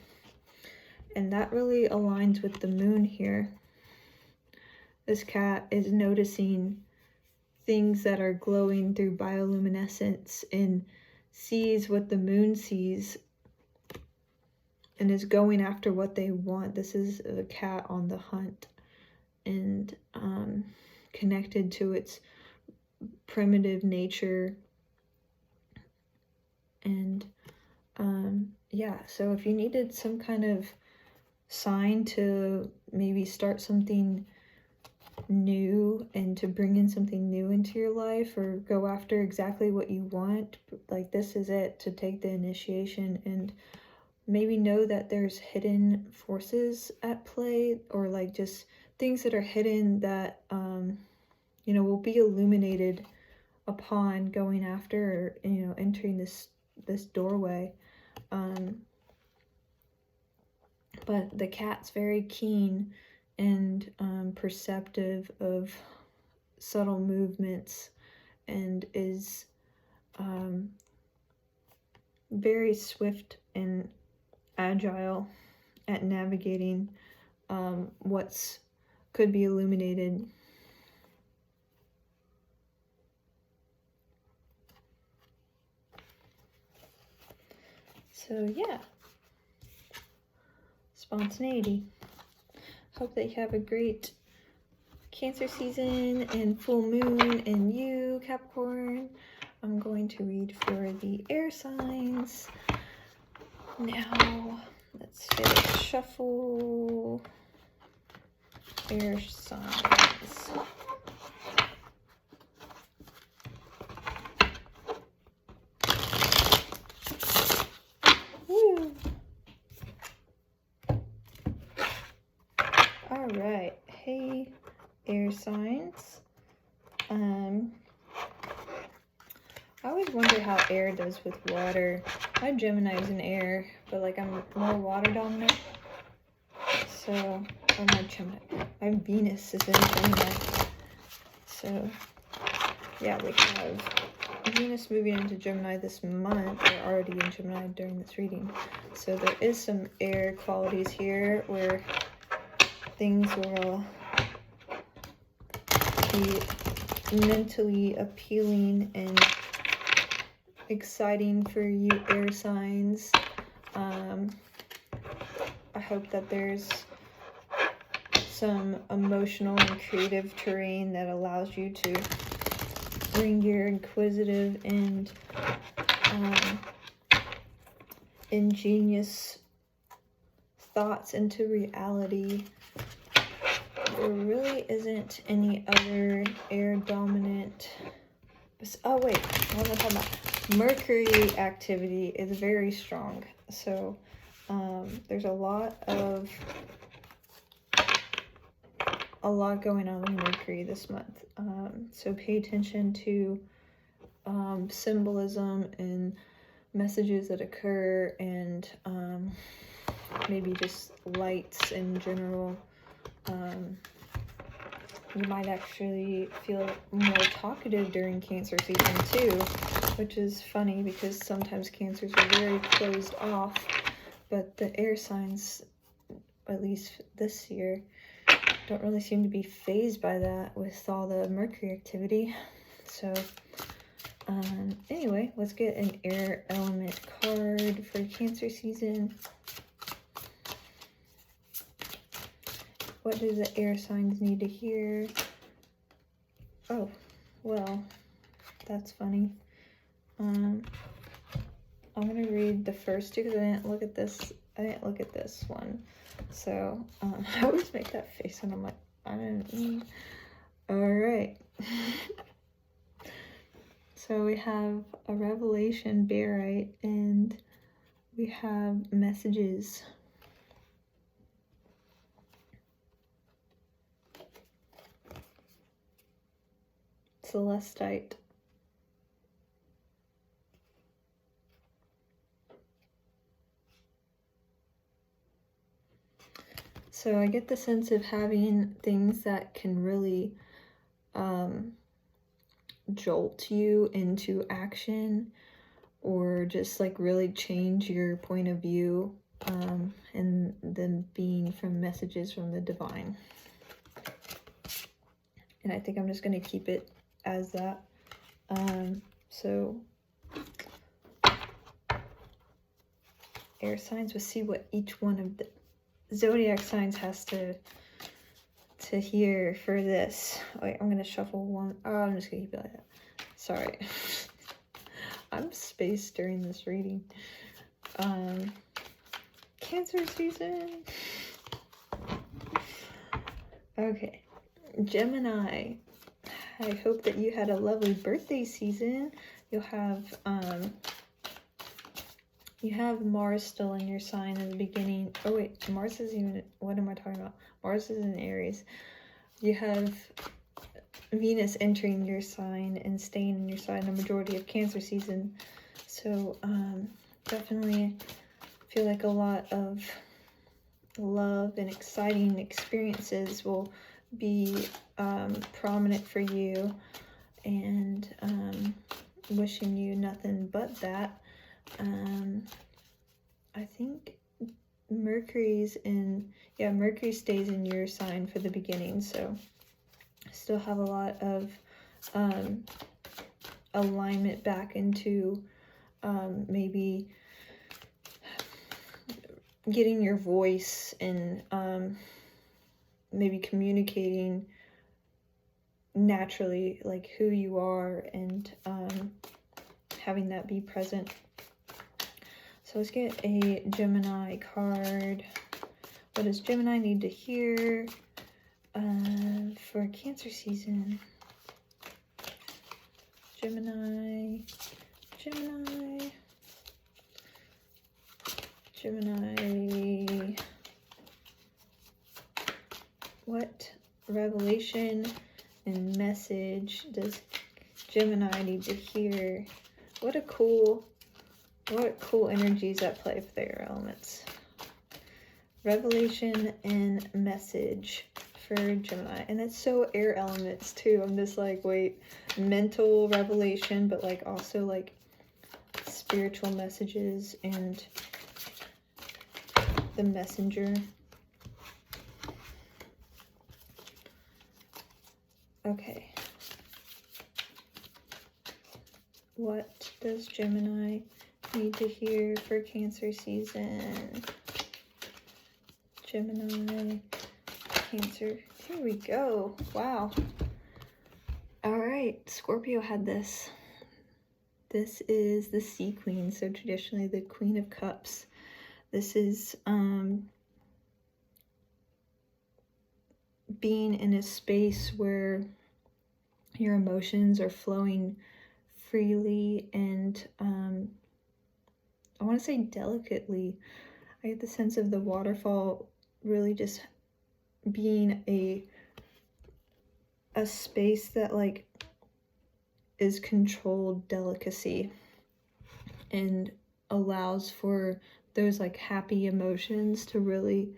And that really aligns with the moon here. This cat is noticing things that are glowing through bioluminescence and sees what the moon sees and is going after what they want. This is a cat on the hunt and connected to its primitive nature. And yeah, so if you needed some kind of sign to maybe start something new and to bring in something new into your life, or go after exactly what you want, like this is it, to take the initiation and maybe know that there's hidden forces at play, or like just things that are hidden that you know, will be illuminated upon going after, or you know, entering this doorway. But the cat's very keen and perceptive of subtle movements, and is very swift and agile at navigating what's could be illuminated. So yeah, spontaneity. Hope that you have a great Cancer season and full moon in you, Capricorn. I'm going to read for the air signs. Now, let's get a shuffle. air signs. Woo! All right. Hey, air signs. I always wonder how air does with water. My Gemini is in air, but like I'm more water dominant. So, oh, my Gemini, my Venus is in Gemini. So, yeah, we have Venus moving into Gemini this month. We're already in Gemini during this reading. So there is some air qualities here where things will be mentally appealing and exciting for you air signs. I hope that there's some emotional and creative terrain that allows you to bring your inquisitive and ingenious thoughts into reality. There really isn't any other air dominant. Oh wait, what am I talking about? Mercury activity is very strong, so there's a lot going on with Mercury this month. So pay attention to symbolism and messages that occur, and maybe just lights in general. You might actually feel more talkative during Cancer season too, which is funny because sometimes Cancers are very closed off, but the air signs, at least this year, don't really seem to be fazed by that with all the Mercury activity. So anyway, let's get an air element card for Cancer season. What do the air signs need to hear? Oh, well, that's funny. I'm gonna read the first two because I didn't look at this. I didn't look at this one. So I always make that face and I'm like, I didn't. All right. So we have a revelation, ʟʟright, and we have messages. Celestite. So I get the sense of having things that can really jolt you into action, or just like really change your point of view, and them being from messages from the divine. And I think I'm just going to keep it as that. So air signs, we'll see what each one of the zodiac signs has to hear for this. Wait, I'm going to shuffle one. Oh, I'm just going to keep it like that. Sorry. I'm spaced during this reading. Cancer season. Okay. Gemini, I hope that you had a lovely birthday season. You have Mars still in your sign in the beginning. Oh wait, Mars is even, what am I talking about? Mars is in Aries. You have Venus entering your sign and staying in your sign the majority of Cancer season. So definitely feel like a lot of love and exciting experiences will be prominent for you, and wishing you nothing but that. I think Mercury's in, yeah, Mercury stays in your sign for the beginning, so still have a lot of alignment back into maybe getting your voice and maybe communicating naturally, like who you are, and having that be present. So let's get a Gemini card. What does Gemini need to hear? For Cancer season, Gemini, what revelation and message does Gemini need to hear? What cool energies at play for their elements. Revelation and message for Gemini. And it's so air elements too. I'm just like, wait, mental revelation, but like also like spiritual messages and the messenger. Okay. What does Gemini need to hear for Cancer season? Gemini, Cancer. Here we go. Wow. All right. Scorpio had this. This is the Sea Queen. So traditionally the Queen of Cups. This is being in a space where your emotions are flowing freely and I want to say delicately. I get the sense of the waterfall really just being a space that like is controlled delicacy and allows for those like happy emotions to really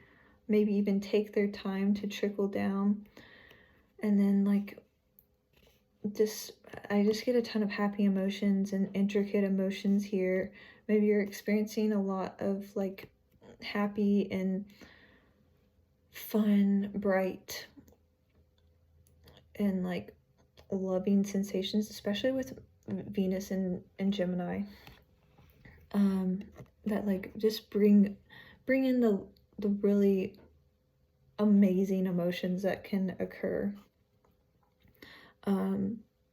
maybe even take their time to trickle down. And then like I just get a ton of happy emotions and intricate emotions here. Maybe you're experiencing a lot of like happy and fun, bright and like loving sensations, especially with Venus and Gemini, that like just bring in the really amazing emotions that can occur.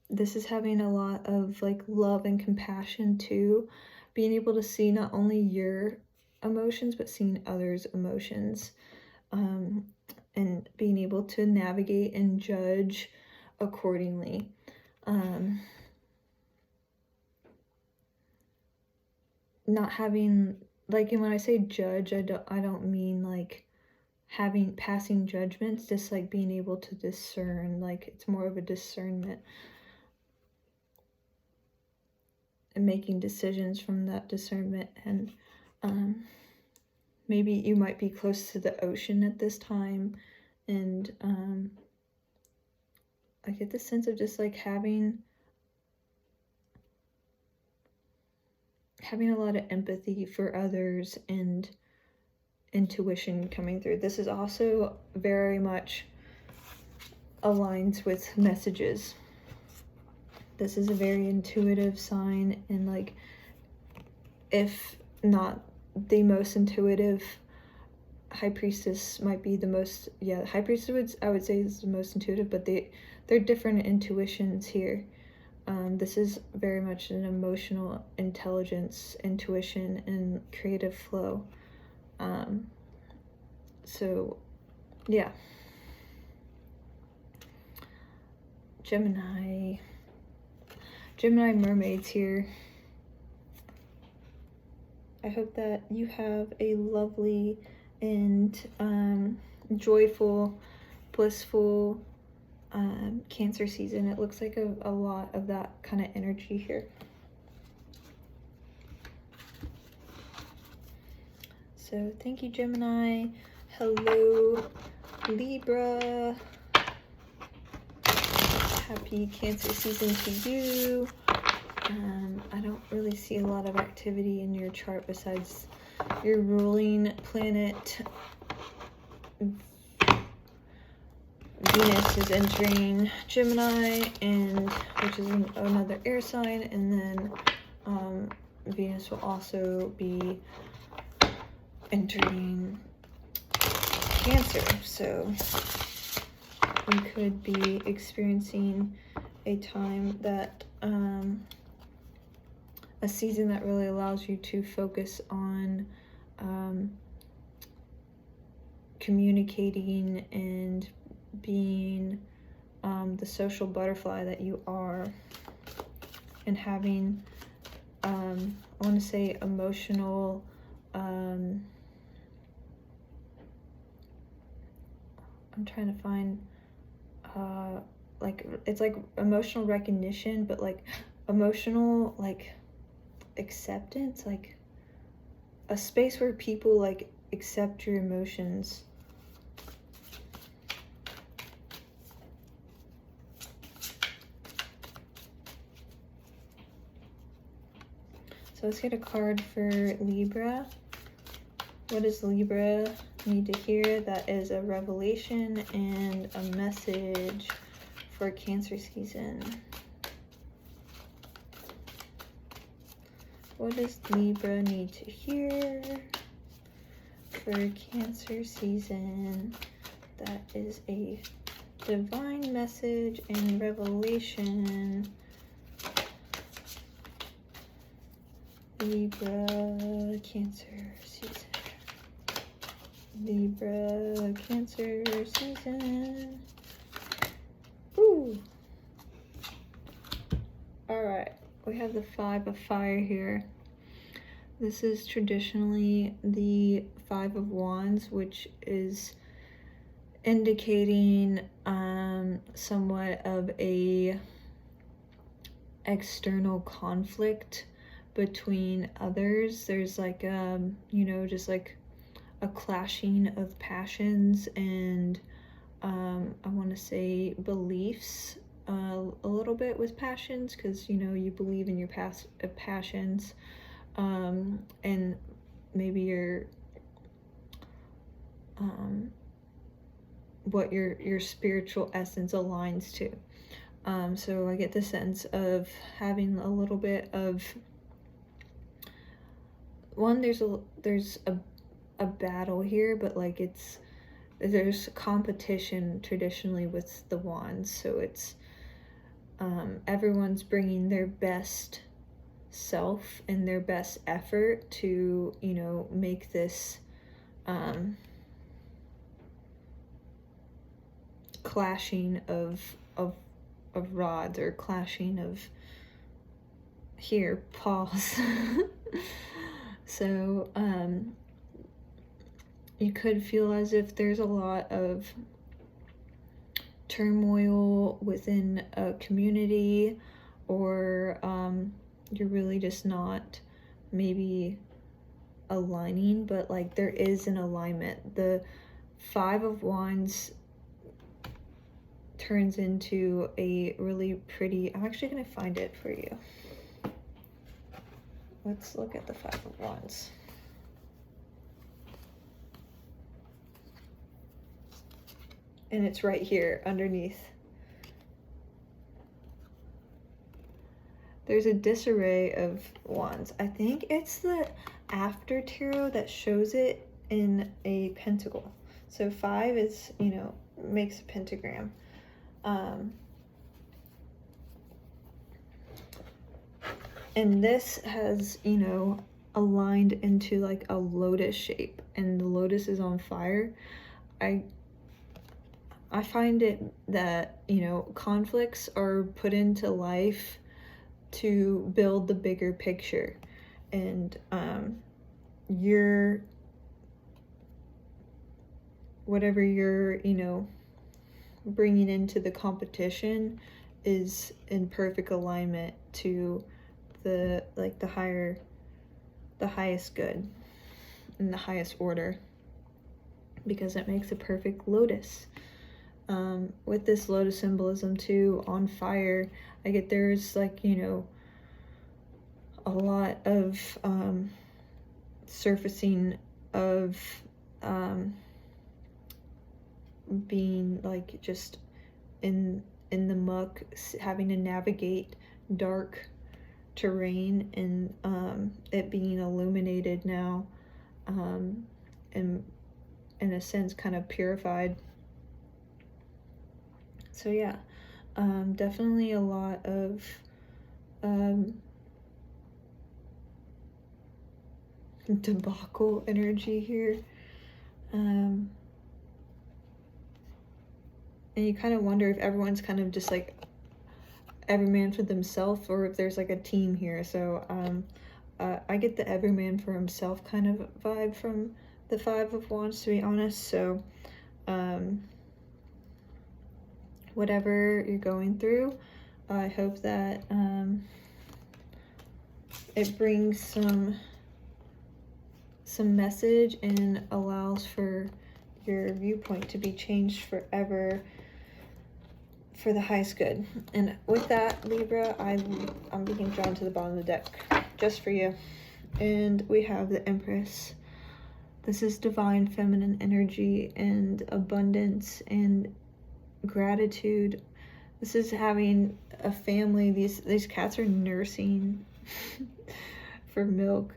This is having a lot of like love and compassion too, being able to see not only your emotions but seeing others' emotions, and being able to navigate and judge accordingly. Not having like, and when I say judge, I don't mean like passing judgments, just like being able to discern. Like it's more of a discernment and making decisions from that discernment. And maybe you might be close to the ocean at this time, and I get the sense of just like having a lot of empathy for others and intuition coming through. This is also very much aligns with messages. This is a very intuitive sign, and like if not the most intuitive, High Priestess might be the most, High Priestess I would say is the most intuitive, but they're different intuitions here. This is very much an emotional intelligence, intuition, and creative flow. So yeah. Gemini mermaids here. I hope that you have a lovely and joyful, blissful Cancer season. It looks like a lot of that kind of energy here. So thank you, Gemini. Hello, Libra. Happy Cancer season to you. I don't really see a lot of activity in your chart besides your ruling planet. Venus is entering Gemini, and which is another air sign, and then Venus will also be entering Cancer. So you could be experiencing a time that a season that really allows you to focus on communicating and being the social butterfly that you are, and having, I want to say, emotional, I'm trying to find, like, it's like emotional recognition, but like emotional, like, acceptance, like a space where people like accept your emotions. So let's get a card for Libra. What does Libra need to hear? That is a revelation and a message for Cancer season. What does Libra need to hear for Cancer season? That is a divine message and revelation. Libra, Cancer season. Libra, Cancer season. Ooh. Alright, we have the 5 of Fire here. This is traditionally the 5 of Wands, which is indicating somewhat of a external conflict between others. There's like you know, just like a clashing of passions and I want to say beliefs, a little bit with passions, because you know, you believe in your passions, and maybe your what your spiritual essence aligns to. So I get the sense of having a little bit of one, there's a battle here, but like there's competition traditionally with the wands, so it's everyone's bringing their best self and their best effort to, you know, make this clashing of rods, or clashing of, here, pause. So you could feel as if there's a lot of turmoil within a community, or you're really just not maybe aligning, but like there is an alignment. The 5 of Wands turns into a really pretty, I'm actually going to find it for you. Let's look at the 5 of Wands. And it's right here underneath. There's a disarray of wands. I think it's the after tarot that shows it in a pentacle. So 5 is, you know, makes a pentagram. And this has, you know, aligned into like a lotus shape, and the lotus is on fire. I find it that, you know, conflicts are put into life to build the bigger picture, and whatever you're, you know, bringing into the competition is in perfect alignment to the, like, the highest good and the highest order, because it makes a perfect lotus. With this lotus symbolism too on fire, I get there's like, you know, a lot of surfacing of being like just in the muck, having to navigate dark terrain, and it being illuminated now, and in a sense kind of purified. So yeah, definitely a lot of debacle energy here. And you kind of wonder if everyone's kind of just like every man for themselves, or if there's like a team here. So I get the every man for himself kind of vibe from the Five of Wands, to be honest. So whatever you're going through, I hope that it brings some message and allows for your viewpoint to be changed forever for the highest good. And with that, Libra, I'm being drawn to the bottom of the deck just for you. And we have the Empress. This is divine feminine energy and abundance and gratitude. This is having a family. These cats are nursing for milk.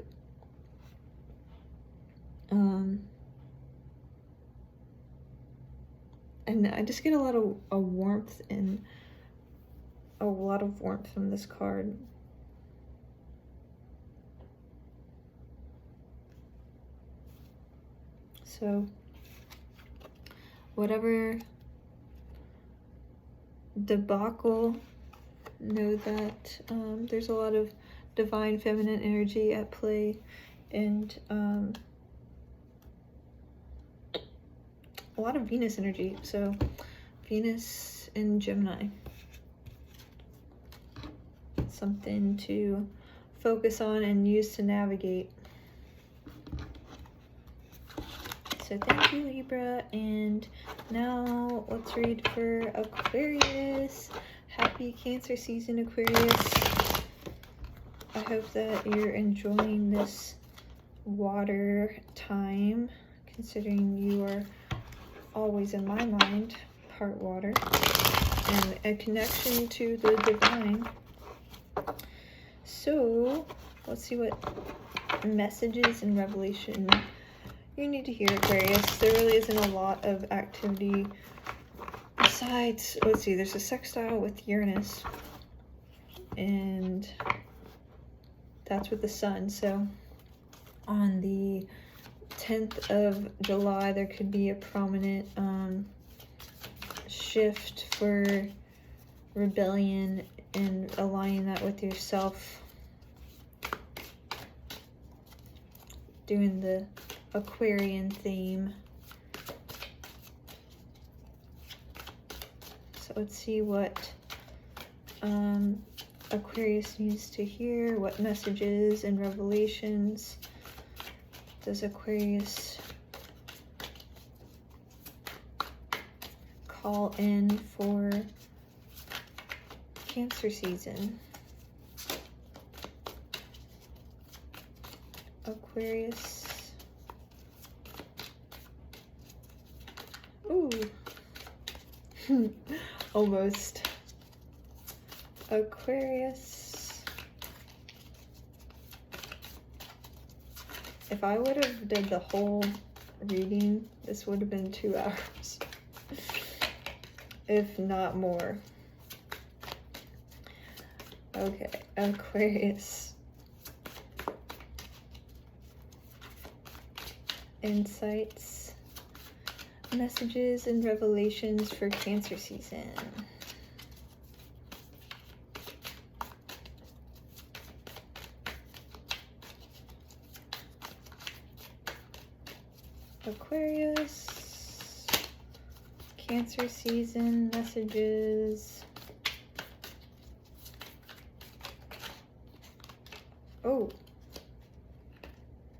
And I just get a lot of warmth and a lot of warmth from this card. So whatever debacle, know that there's a lot of divine feminine energy at play, and a lot of Venus energy. So Venus in Gemini, something to focus on and use to navigate. So thank you, Libra. And now let's read for Aquarius. Happy Cancer season, Aquarius. I hope that you're enjoying this water time, considering you are always in my mind part water and a connection to the divine. So let's see what messages and revelation you need to hear, Aquarius. There really isn't a lot of activity besides, let's see, there's a sextile with Uranus, and that's with the sun. So on the 10th of July, there could be a prominent shift for rebellion and aligning that with yourself, doing the Aquarian theme. So let's see what Aquarius needs to hear. What messages and revelations does Aquarius call in for Cancer season? Aquarius. Ooh. Almost. Aquarius. If I would have did the whole reading, this would have been 2 hours. If not more. Okay, Aquarius. Insights, messages, and revelations for Cancer season. Aquarius, Cancer season messages. Oh,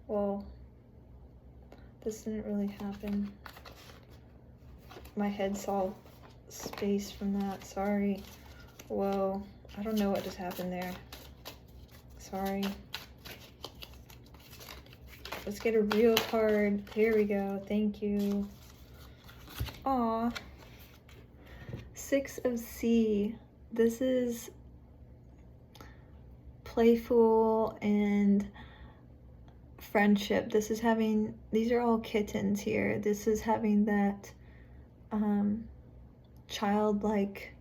well, this didn't really happen. My head saw space from that. Sorry. Whoa, I don't know what just happened there. Sorry. Let's get a real card. Here we go. Thank you. Aw. 6 of C. This is playful and friendship. This is having, these are all kittens here. This is having that childlike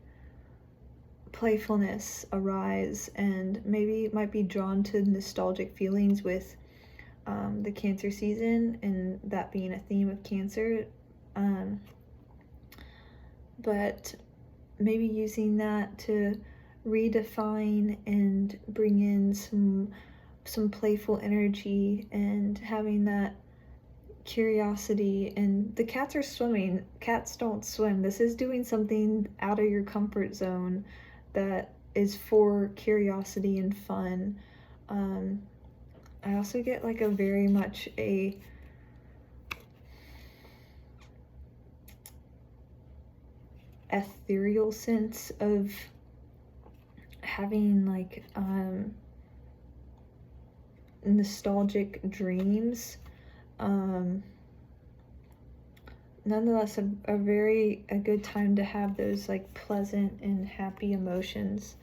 playfulness arise, and maybe it might be drawn to nostalgic feelings with the Cancer season, and that being a theme of Cancer. but maybe using that to redefine and bring in some playful energy and having that curiosity. And the cats are swimming. Cats don't swim. This is doing something out of your comfort zone that is for curiosity and fun. I also get like a very much a ethereal sense of having like nostalgic dreams. Nonetheless, a good time to have those like pleasant and happy emotions.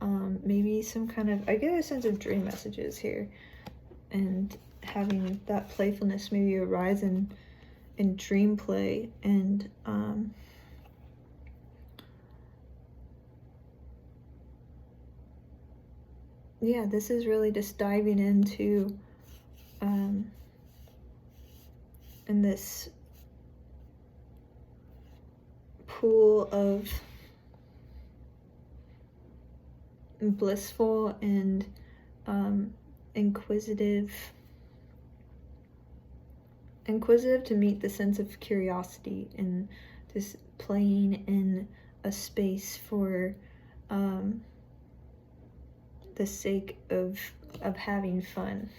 Maybe some kind of, I get a sense of dream messages here, and having that playfulness maybe arise in dream play. And yeah, this is really just diving into in this pool of blissful and inquisitive to meet the sense of curiosity, and just playing in a space for the sake of having fun.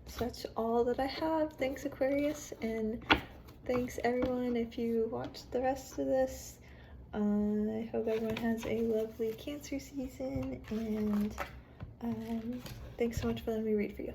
So that's all that I have. Thanks, Aquarius, and thanks everyone if you watched the rest of this. I hope everyone has a lovely Cancer season, and thanks so much for letting me read for you.